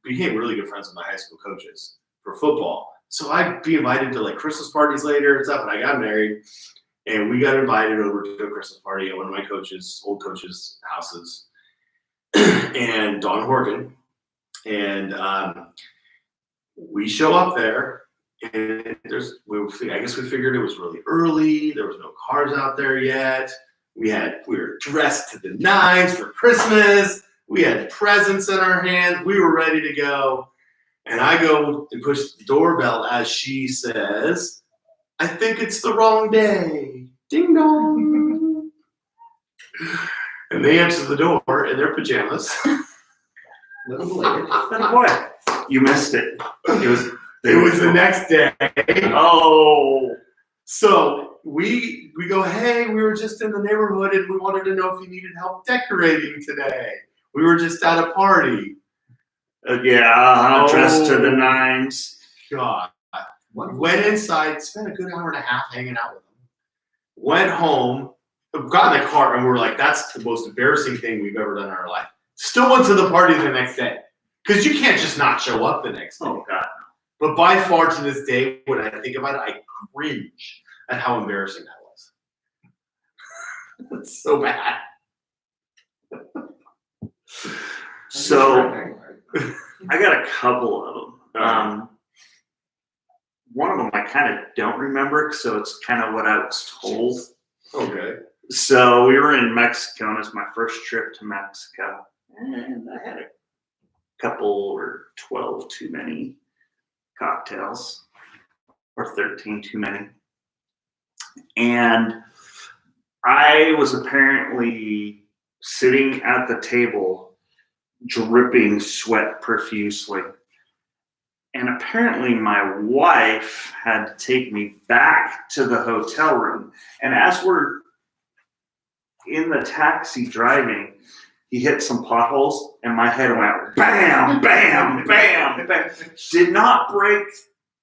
became really good friends with my high school coaches for football. So I'd be invited to like Christmas parties later and stuff, and I got married, and we got invited over to a Christmas party at one of my old coaches' houses, and Don Horgan, and we show up there, and I guess we figured it was really early. There was no cars out there yet. We were dressed to the nines for Christmas. We had presents in our hands. We were ready to go. And I go and push the doorbell as she says, "I think it's the wrong day." Ding dong. And they answer the door in their pajamas. Little belated. Then what? You missed it. It was the next day. Oh. So we go, hey, we were just in the neighborhood and we wanted to know if you needed help decorating today. We were just at a party. Yeah, dressed to the nines. God. Wonderful. Went inside, spent a good hour and a half hanging out with him. Went home, got in the car, and we were like, that's the most embarrassing thing we've ever done in our life. Still went to the party the next day. Because you can't just not show up the next day. Oh, God. But by far to this day, when I think about it, I cringe at how embarrassing that was. It's so bad. So, I got a couple of them. One of them I kind of don't remember, so it's kind of what I was told. Okay. So we were in Mexico, and it was my first trip to Mexico. And I had a couple or 12 too many cocktails, or 13 too many. And I was apparently sitting at the table, dripping sweat profusely. And apparently my wife had to take me back to the hotel room. And as we're in the taxi driving, he hit some potholes and my head went bam, bam, bam, bam. Did not break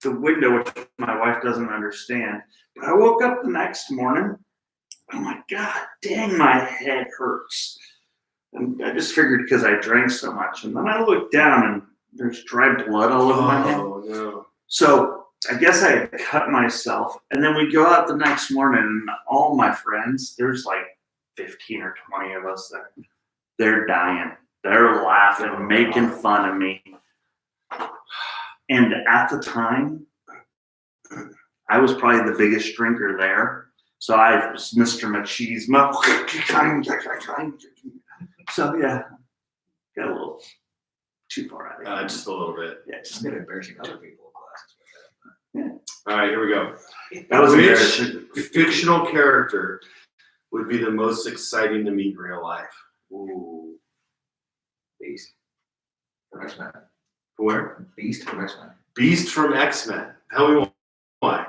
the window, which my wife doesn't understand. But I woke up the next morning. I'm like, God dang, my head hurts. And I just figured because I drank so much. And then I looked down and there's dry blood all over my head. Oh, no. So I guess I had cut myself. And then we go out the next morning and all my friends, there's like 15 or 20 of us there. They're dying. They're laughing, making fun of me. And at the time, I was probably the biggest drinker there. So I was Mr. Machismo. So yeah, got a little too far out of it. Just a little bit. Yeah, It's just been embarrassing other people in classes. All right, here we go. that was Which embarrassing. fictional character would be the most exciting to meet in real life? Ooh. Beast. From X-Men. Where? Beast from X-Men. Beast from X-Men. Tell me why.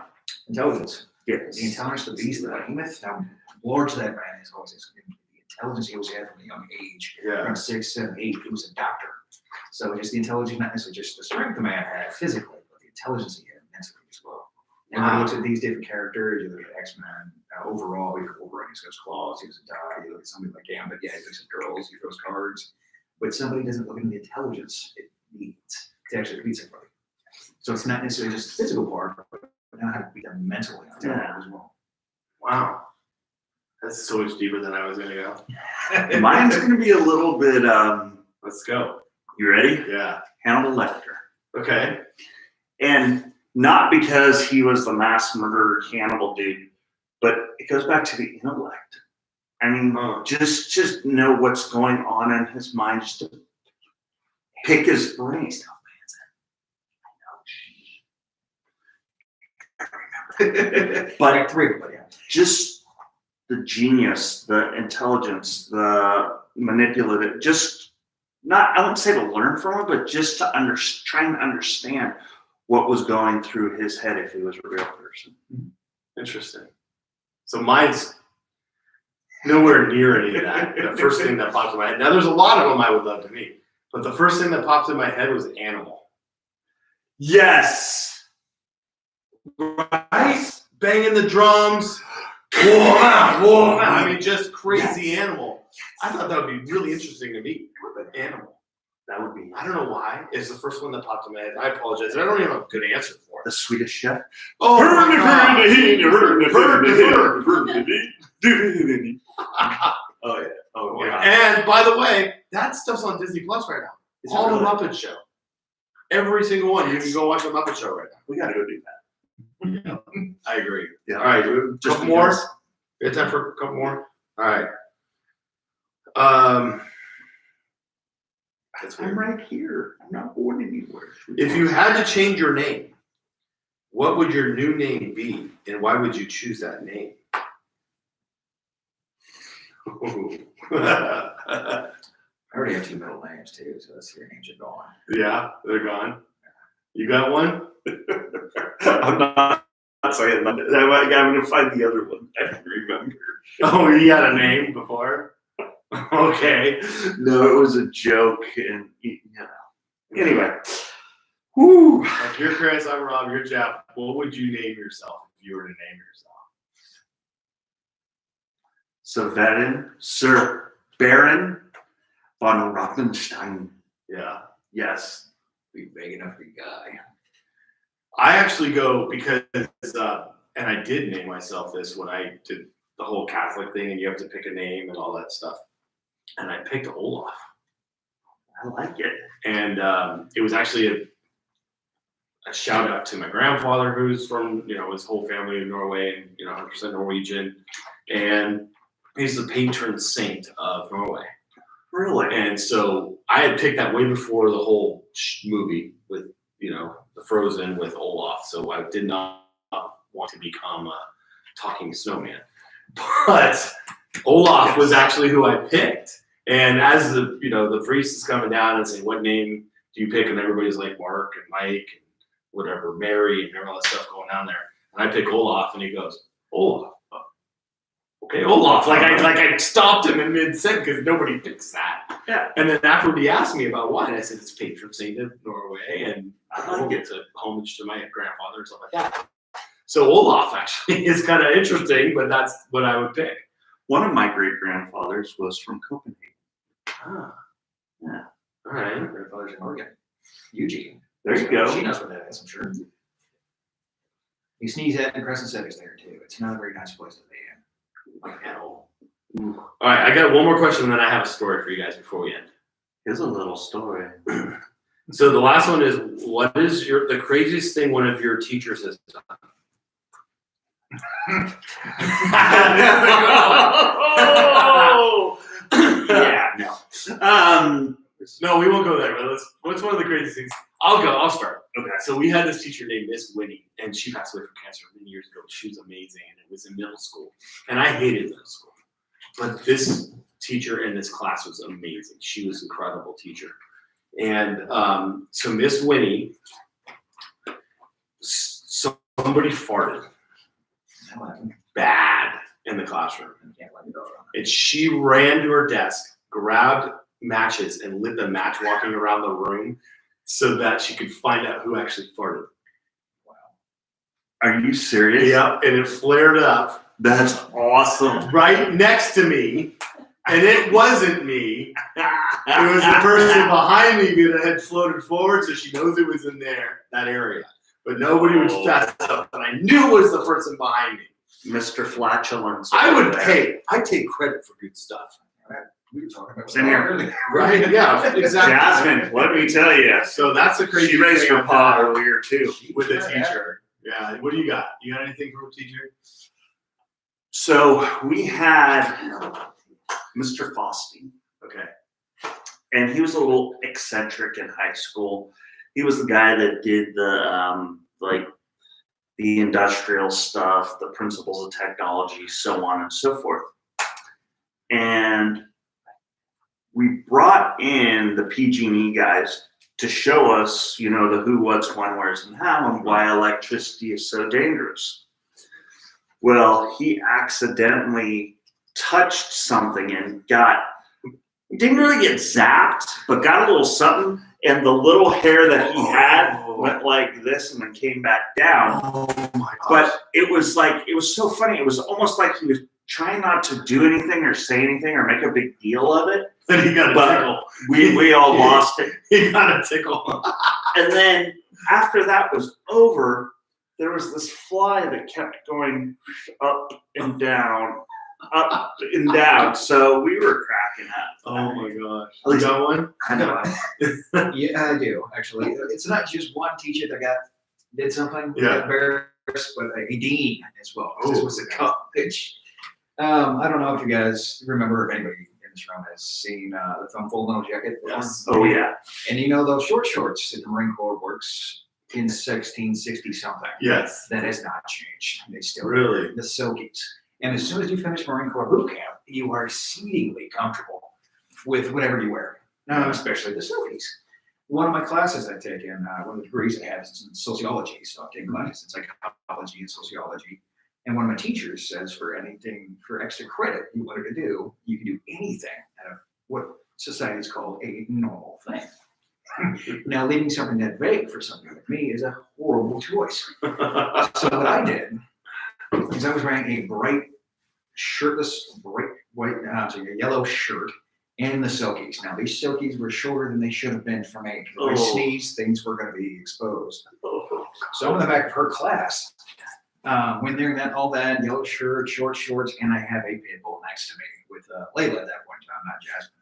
Intelligence. Yes. The intelligence of the beast, the behemoth. Now, Lord to that man is always the intelligence he always had from a young age. Yeah. Around 6, 7, 8, he was a doctor. So just the intelligence, not necessarily just the strength the man had physically, but the intelligence he had mentally as well. And when you look at these different characters, you look at X-Men, overall, you look at Wolverine, he goes claws, he doesn't die. You look at somebody like Gambit, yeah, he looks at girls, he throws cards. But somebody doesn't look at the intelligence it needs to actually beat somebody. So it's not necessarily just the physical part, but now have to beat them mentally on top as well. Wow. That's so much deeper than I was going to go. Mine's going to be a little bit, Let's go. you ready? Yeah. Hannibal Lecter. Okay. And not because he was the mass murderer cannibal dude, but it goes back to the intellect. I mean, just know what's going on in his mind, just to pick his brain. But just the genius, the intelligence, the manipulative, just not, I wouldn't say to learn from him, but just to try and understand what was going through his head if he was a real person. Interesting. So mine's nowhere near any of that. The first thing that popped in my head. Now there's a lot of them I would love to meet, but the first thing that popped in my head was animal. Yes. Right? Banging the drums. Whoa, I mean, just crazy animal. I thought that would be really interesting to meet. An animal. That would be. I don't know why. It's the first one that popped in my head. I apologize. I don't even have a good answer for it. The Swedish Chef. Oh, my God. Oh yeah. Oh, yeah. And by the way, that stuff's on Disney Plus right now. All the Muppet Show. Every single one. You can go watch the Muppet Show right now. We got to go do that. Yeah, I agree. Yeah. All right, a couple more. We have time for a couple more. All right. I'm right here. I'm not going anywhere. If you had to change your name, what would your new name be, and why would you choose that name? I already have 2 middle names too, so that's your names are gone. Yeah, they're gone. You got one? I'm not saying that. I'm going to find the other one. I don't remember. Oh, you had a name before? Okay. No, it was a joke, and anyway. Whoo. Like, you're Chris, I'm Rob, you're Jeff. What would you name yourself if you were to name yourself? Severin, Sir Baron von Rothenstein. Yeah. Yes. Be big enough for you guy. I actually go because, and I did name myself this when I did the whole Catholic thing, and you have to pick a name and all that stuff. And I picked Olaf. I like it. And it was actually a shout out to my grandfather, who's from, his whole family in Norway, and 100% Norwegian, and he's the patron saint of Norway. Really? And so I had picked that way before the whole movie with the Frozen with Olaf. So I did not want to become a talking snowman, but Olaf was actually who I picked. And as the priest is coming down and saying, "What name do you pick?" and everybody's like Mark and Mike and whatever, Mary, and all that stuff going down there. And I pick Olaf, and he goes, "Olaf, okay, Olaf." Like I stopped him in mid-sentence because nobody picks that. Yeah. And then afterward, he asked me about why, and I said it's patron saint of Norway, and I like it's a homage to my grandfather and stuff like that. So Olaf actually is kind of interesting, but that's what I would pick. One of my great grandfathers was from Copenhagen. Ah, Yeah. all right. My grandfather's in Oregon. Eugene. There you go. She knows what that is, I'm sure. You sneeze at and Crescent City's there too. It's not a very nice place to be in. Like at all. All right, I got one more question, and then I have a story for you guys before we end. Here's a little story. So the last one is, what is the craziest thing one of your teachers has done? Yeah, no. No, we won't go there. But what's one of the craziest things? I'll start. Okay. So we had this teacher named Miss Winnie, and she passed away from cancer many years ago. She was amazing, and it was in middle school. And I hated middle school. But this teacher in this class was amazing. She was an incredible teacher. And so Miss Winnie, somebody farted bad in the classroom. And she ran to her desk, grabbed matches, and lit the match walking around the room so that she could find out who actually farted. Wow. Are you serious? Yeah, and it flared up That's awesome. right next to me, and it wasn't me. It was the person behind me that had floated forward, so she knows it was in that area. But nobody would fess up, and I knew it was the person behind me. Mr. Flatulence. I take credit for good stuff. We were talking about Same here. earlier. Right? Yeah, exactly. Jasmine, let me tell you. So that's a crazy She raised thing her paw earlier too. with the teacher. Yeah. What do you got? You got anything from a teacher? So we had Mr. Fosty, Okay. and he was a little eccentric in high school. He was the guy that did the the industrial stuff, the principles of technology, so on and so forth. And we brought in the PG&E guys to show us, the who, what's, when, where's, and how, and why electricity is so dangerous. Well, he accidentally touched something and didn't really get zapped, but got a little something, and the little hair that he had went like this and then came back down. Oh my gosh. But it was so funny. It was almost like he was trying not to do anything or say anything or make a big deal of it. Then he got a tickle. We all lost it. He got a tickle. And then after that was over, there was this fly that kept going up and down, up and down. So we were cracking up. Oh my gosh. At least- You got one? I know. Yeah, I do actually. It's not just one teacher that did something. Yeah. Embarrassed, but a dean as well. Oh, This was a college. I don't know if you guys remember, if anybody in this room has seen the film Full Metal Jacket. Yes. Oh yeah. And those short shorts that the Marine Corps works in 1660 something. Yes. That has not changed. They still Really? the silkies. And as soon as you finish Marine Corps boot camp, you are exceedingly comfortable with whatever you wear. especially the Silkies. One of my classes I've taken, one of the degrees I have is in sociology, so I've taken classes in psychology and sociology. And one of my teachers says for anything, for extra credit you wanted to do, you can do anything out of what society is called a normal thing. Now, leaving something that vague for somebody like me is a horrible choice. So what I did is I was wearing a bright, shirtless, bright white, so a yellow shirt and the Silkies. Now, these Silkies were shorter than they should have been for me. If I sneezed, things were going to be exposed. So I'm in the back of her class, went there in all that yellow shirt, short shorts, and I have a pit bull next to me with Layla at that point in time, not Jasmine.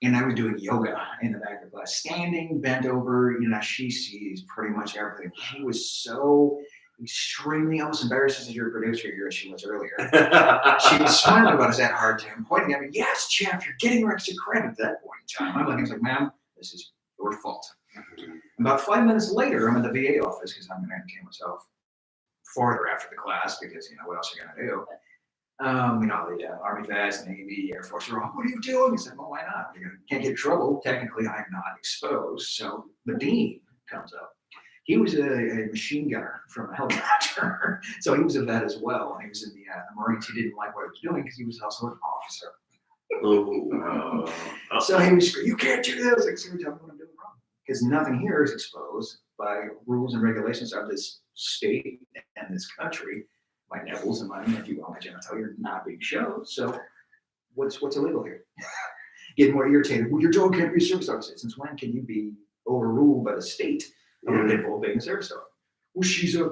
And I was doing yoga in the back of the class, standing, bent over. She sees pretty much everything. She was so extremely almost embarrassed as your producer here as she was earlier. She was smiling about, is that hard to him? Pointing at me, yes, Jeff, you're getting extra credit at that point in time. I was like, ma'am, this is your fault. About 5 minutes later, I'm in the VA office because I'm going to entertain myself farther after the class because, what else are you going to do? The Army vets, Navy, Air Force are all, what are you doing? I said, well, why not? You can't get in trouble. Technically, I'm not exposed. So the dean comes up. He was a machine gunner from a helicopter. So he was a vet as well. And he was in the Marines. He didn't like what I was doing because he was also an officer. So he was screaming, you can't do this. Like, so tell me what I'm doing wrong. Because nothing here is exposed by rules and regulations of this state and this country. My nipples and my, if you will, my genitalia are not being shown. So what's illegal here? Getting more irritated. Well, your dog can't be a service dog. Since when can you be overruled by the state of a pit bull being a service dog? Well, she's a.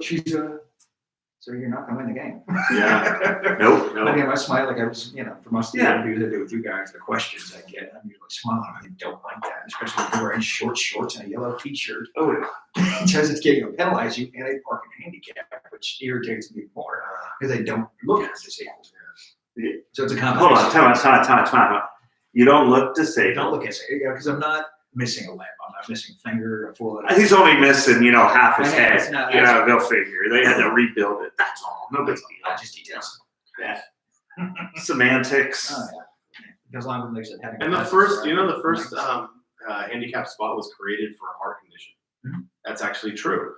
So you're not going to win the game. Yeah. Nope. But anyway, I smile like I was, for most of the interviews I do with you guys, the questions I get, I'm usually smiling. I really don't like that, especially if you're wearing short shorts and a yellow t-shirt. Oh, yeah. Because it's going to penalize you and a parking handicap, which irritates me more because they don't look disabled. Yeah. So it's a combination. Hold on, time out. You don't look disabled. Don't look disabled, because I'm not missing a limb. I'm not missing a finger, a full. He's only missing, half his head. It's not Go figure. They had to rebuild it. That's all. No big deal. Just details. Yeah. Semantics. Oh, yeah. As long as they said having. And the first handicap spot was created for a heart condition. Mm-hmm. That's actually true.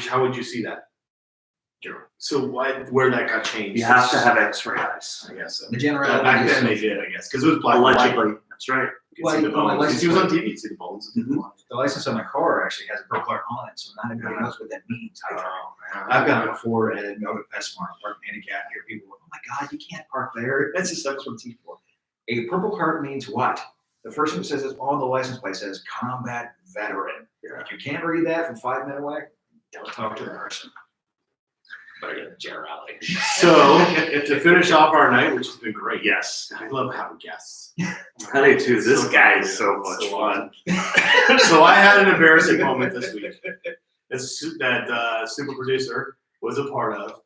How would you see that? So where that got changed? You have to have X-ray eyes. I guess so. The generality. Back then they did, I guess, because it was black and white. Allegedly. That's right. You could see the bones. He was on TV. You see the bones. Mm-hmm. The license on my car actually has a purple heart on it, so not everybody knows what that means. Oh, I've gone before and no best mark park handicap. Hear people go, oh my God, you can't park there. That's just what it's for. A purple heart means what? The first thing that says is on the license plate says combat veteran. Yeah. If you can't read that from 5 minutes away, don't talk to the person. But again, generality. So to finish off our night, which has been great. Yes. I love having guests. I do too. This guy is so much fun. So I had an embarrassing moment this week that super producer was a part of,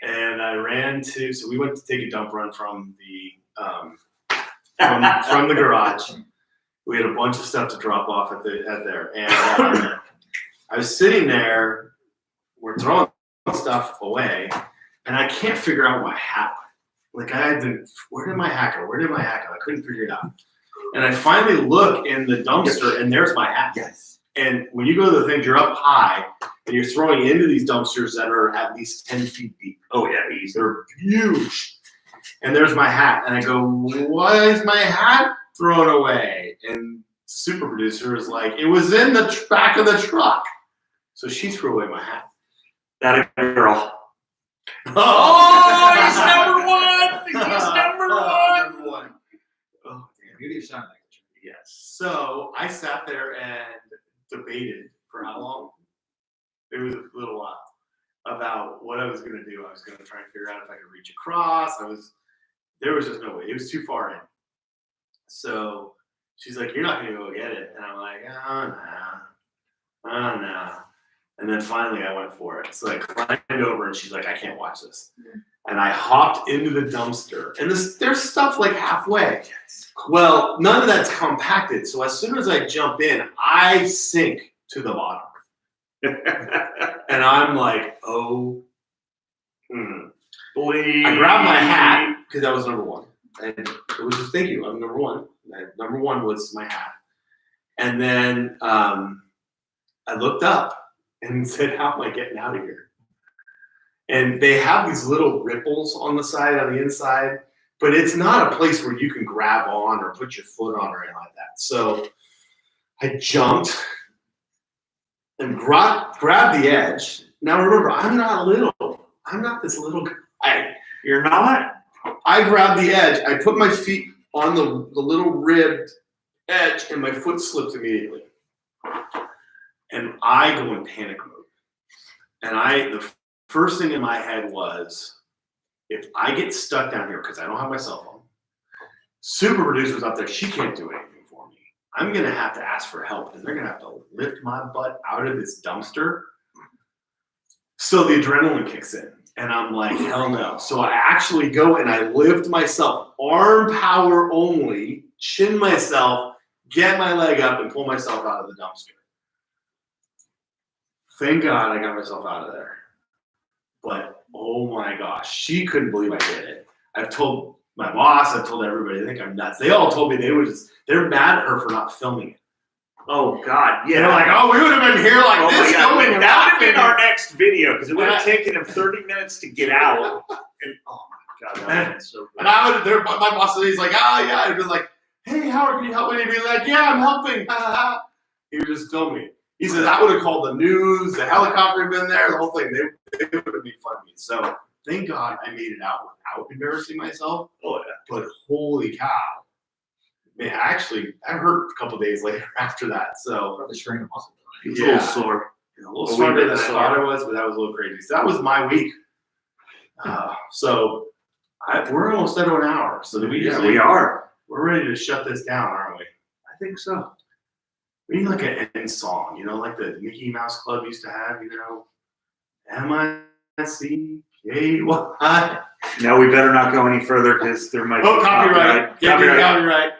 and I so we went to take a dump run from the from the garage. We had a bunch of stuff to drop off at there, and I was sitting there. We're throwing stuff away, and I can't figure out my hat. Like where did my hat go? I couldn't figure it out. And I finally look in the dumpster, and there's my hat. Yes. And when you go to the things, you're up high, and you're throwing into these dumpsters that are at least 10 feet deep. Oh yeah, they're huge. And there's my hat, and I go, why is my hat thrown away? And super producer is like, it was in the back of the truck. So she threw away my hat. That a girl. Oh, he's number one. He's number one. Oh, damn. Beauty of sign language. Yes. So I sat there and debated for how long? It was a little while about what I was going to do. I was going to try and figure out if I could reach across. There was just no way. It was too far in. So she's like, you're not going to go get it. And I'm like, oh, no. And then finally I went for it. So I climbed over and she's like, I can't watch this. And I hopped into the dumpster. And there's stuff like halfway. Well, none of that's compacted. So as soon as I jump in, I sink to the bottom. And I'm like, oh. I grabbed my hat because that was number one. And it was just, thank you, I'm number one. Number one was my hat. And then I looked up and said, how am I getting out of here? And they have these little ripples on the side, on the inside, but it's not a place where you can grab on or put your foot on or anything like that. So I jumped and grabbed the edge. Now remember, I'm not little. I'm not this little guy. You're not? I grabbed the edge. I put my feet on the little ribbed edge, and my foot slipped immediately. And I go in panic mode. And the first thing in my head was, if I get stuck down here, because I don't have my cell phone, super producer's up there, she can't do anything for me. I'm going to have to ask for help, and they're going to have to lift my butt out of this dumpster. So the adrenaline kicks in, and I'm like, hell no. So I actually go and I lift myself, arm power only, chin myself, get my leg up, and pull myself out of the dumpster. Thank God I got myself out of there. But oh my gosh, she couldn't believe I did it. I've told my boss, I've told everybody, they think I'm nuts. They all told me they're mad at her for not filming it. Oh God, yeah. They're like, oh, we would have been here like this. Filming that would have been our next video because it would have taken him 30 minutes to get out. And oh my God, that would have been so good. And my boss, he's like, oh yeah. I'd be like, hey, Howard, can you help me? And he'd be like, yeah, I'm helping. He would just film me. He says, I would have called the news, the helicopter had been there, the whole thing. They would have made fun of me. So thank God I made it out without embarrassing myself. Oh yeah. But holy cow. Man, I hurt a couple days later after that. So Probably strained a muscle. He's a little sore. A little sore than I thought it was, but that was a little crazy. So that was my week. So we're almost at an hour. So we are. We're ready to shut this down, aren't we? I think so. We need like an end song, like the Mickey Mouse Club used to have, M-I-C-K-Y. Now we better not go any further because there might be copyright. Copyright.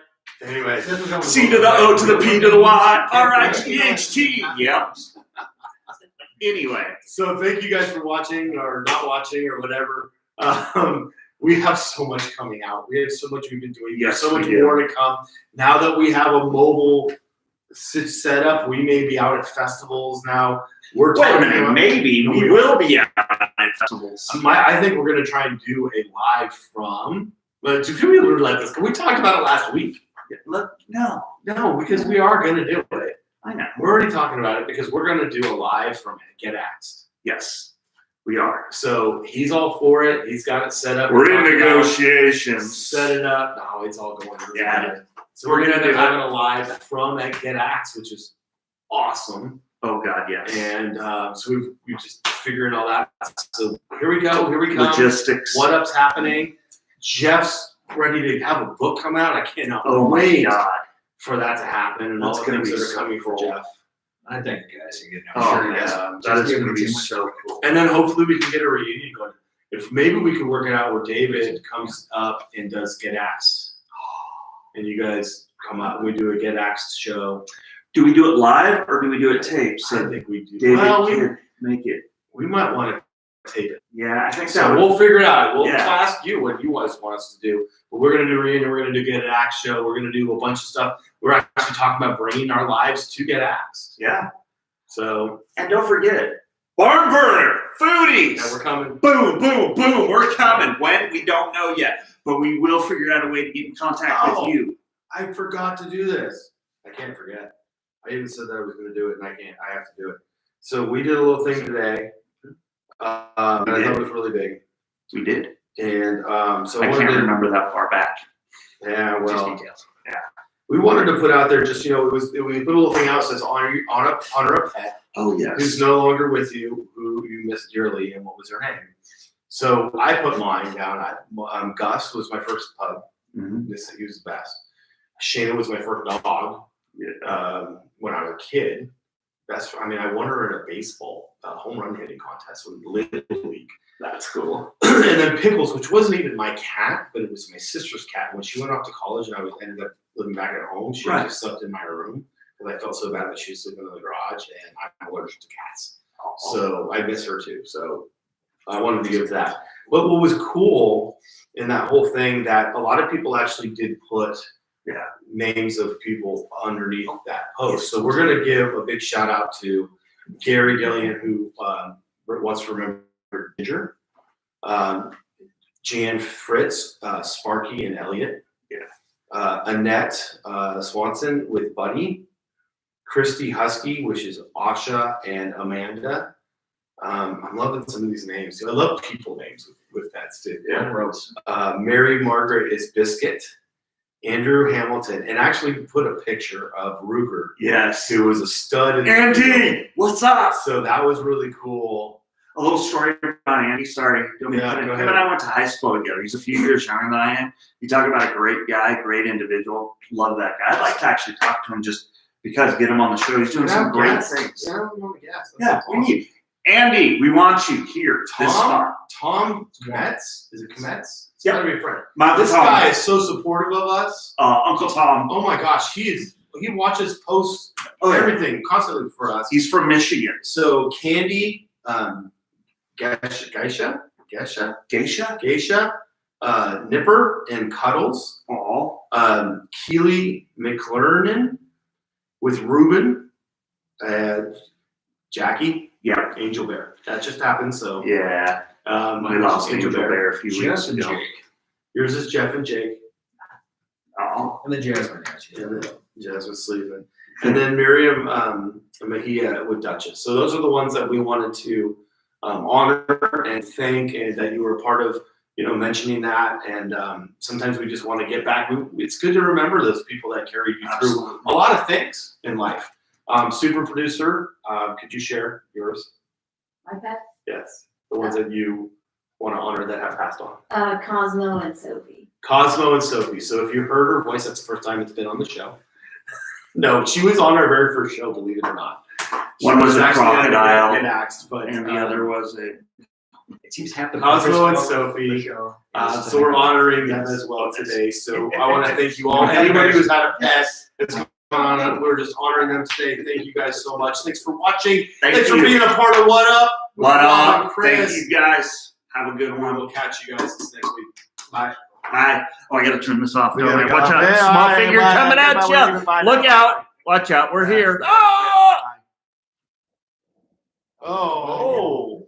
Anyway. C to the O to the P to the Y. R-I-G-H-T. Yep. Anyway. So thank you guys for watching or not watching or whatever. We have so much coming out. We have so much we've been doing. Yes, so much more to come. Now that we have a mobile set up, we may be out at festivals now. We will be out at festivals. I think we're going to try and do a live from. But can we let this? We talked about it last week. No, because we are going to do it. I know. We're already talking about it because we're going to do a live from Get Axed. Yes, we are. So he's all for it. He's got it set up. We're in negotiations. Set it up. No, it's all going. Yeah. So we're going to end up having a live from Get Axed, which is awesome. Oh God, yes. And so we've just figuring all that. So here we go. Here we come. Logistics. What up's happening? Jeff's ready to have a book come out. I cannot wait for that to happen and all the things that are coming for Jeff. I thank you guys again. That is going to be so cool. And then hopefully we can get a reunion going. If maybe we could work it out where David comes up and does Get Axed, and you guys come out and we do a Get Axed show. Do we do it live or do we do it taped? So I think we do. David can make it. We might want to tape it. Yeah, I think so. We'll figure it out. We'll ask you what you guys want us to do. But we're going to do a reunion. We're going to do Get Axed show. We're going to do a bunch of stuff. We're actually talking about bringing our lives to Get Axed. Yeah. So. And don't forget, Barn Burner, Foodies. Yeah, we're coming. Boom, boom, boom. We're coming. When? We don't know yet. But we will figure out a way to get in contact with you. I forgot to do this. I can't forget. I even said that I was going to do it, and I can't. I have to do it. So we did a little thing today. I thought it was really big. We did. And so I can't remember that far back. Yeah, well, just details. Yeah. We wanted to put out there just, we put a little thing out that says honor a pet. Oh, yes. Who's no longer with you, who you miss dearly, and what was her name. So I put mine down. Gus was my first pug. Mm-hmm. He was the best. Shayna was my first dog when I was a kid. I won her in a baseball home run hitting contest with Little League. That's cool. And then Pickles, which wasn't even my cat, but it was my sister's cat. When she went off to college and I ended up living back at home, she just slept in my room because I felt so bad that she was sleeping in the garage, and I'm allergic to cats. So I miss her too. So I wanted to give that. But what was cool in that whole thing that a lot of people actually did put names of people underneath that post. So we're going to give a big shout out to Gary Gillian, who once remembered Ginger, Jan Fritz, Sparky and Elliot, Annette Swanson with Buddy, Christy Husky, which is Asha and Amanda. I'm loving some of these names. I love people names with pets too. Yeah. Rose. Mary Margaret is Biscuit. Andrew Hamilton, and actually put a picture of Ruger, Yes. who was a stud. In Andy, what's up? So that was really cool. A little story about Andy. Sorry. Him Yeah, go and ahead. I went to high school together. He's a few years younger than I am. You talk about a great guy, great individual. Love that guy. I'd like to actually talk to him just because, get him on the show. He's doing some great things. Yeah, we want to guess. Yeah, we need Andy. We want you here. This star. Tom Kometz? Is it Kometz? It's Yeah. gotta be a friend. My This Tom. guy is so supportive of us. Uncle Tom. Oh my gosh, he watches posts, everything constantly for us. He's from Michigan. So Candy, Geisha, Nipper and Cuddles, Keely McLernan with Ruben, Jackie, Angel Bear. That just happened. So Yeah. We lost Angel Bear a few weeks Jeff and ago. Jake. yours is Jeff and Jake. Oh. And then Jasmine. And then Jasmine's sleeping. And then Miriam Mejia with Duchess. So those are the ones that we wanted to honor and thank, and that you were a part of, mentioning that. And sometimes we just want to get back. It's good to remember those people that carried you through a lot of things in life. Super producer, could you share yours? My pets? Yes. The ones that you want to honor that have passed on. Cosmo and Sophie. Cosmo and Sophie. So if you heard her voice, that's the first time it's been on the show. No, she was on our very first show, believe it or not. One was a crocodile, It axed, but and the other was a. It seems half the Cosmo and purpose of Sophie. the show. So we're honoring them as well today. So I want to thank you all. Anybody who's had a pet that's gone on, we're just honoring them today. Thank you guys so much. Thanks for watching. Thanks for being a part of What Up. What up? Chris. Thank you guys. Have a good And one. we'll catch you guys next week. Bye. Bye. Oh, I gotta turn this off. Don't I? gotta Watch go. out. Yeah, Small bye, finger bye, coming bye, at bye, you. bye, bye, Look bye. out. Watch out. We're here. Oh.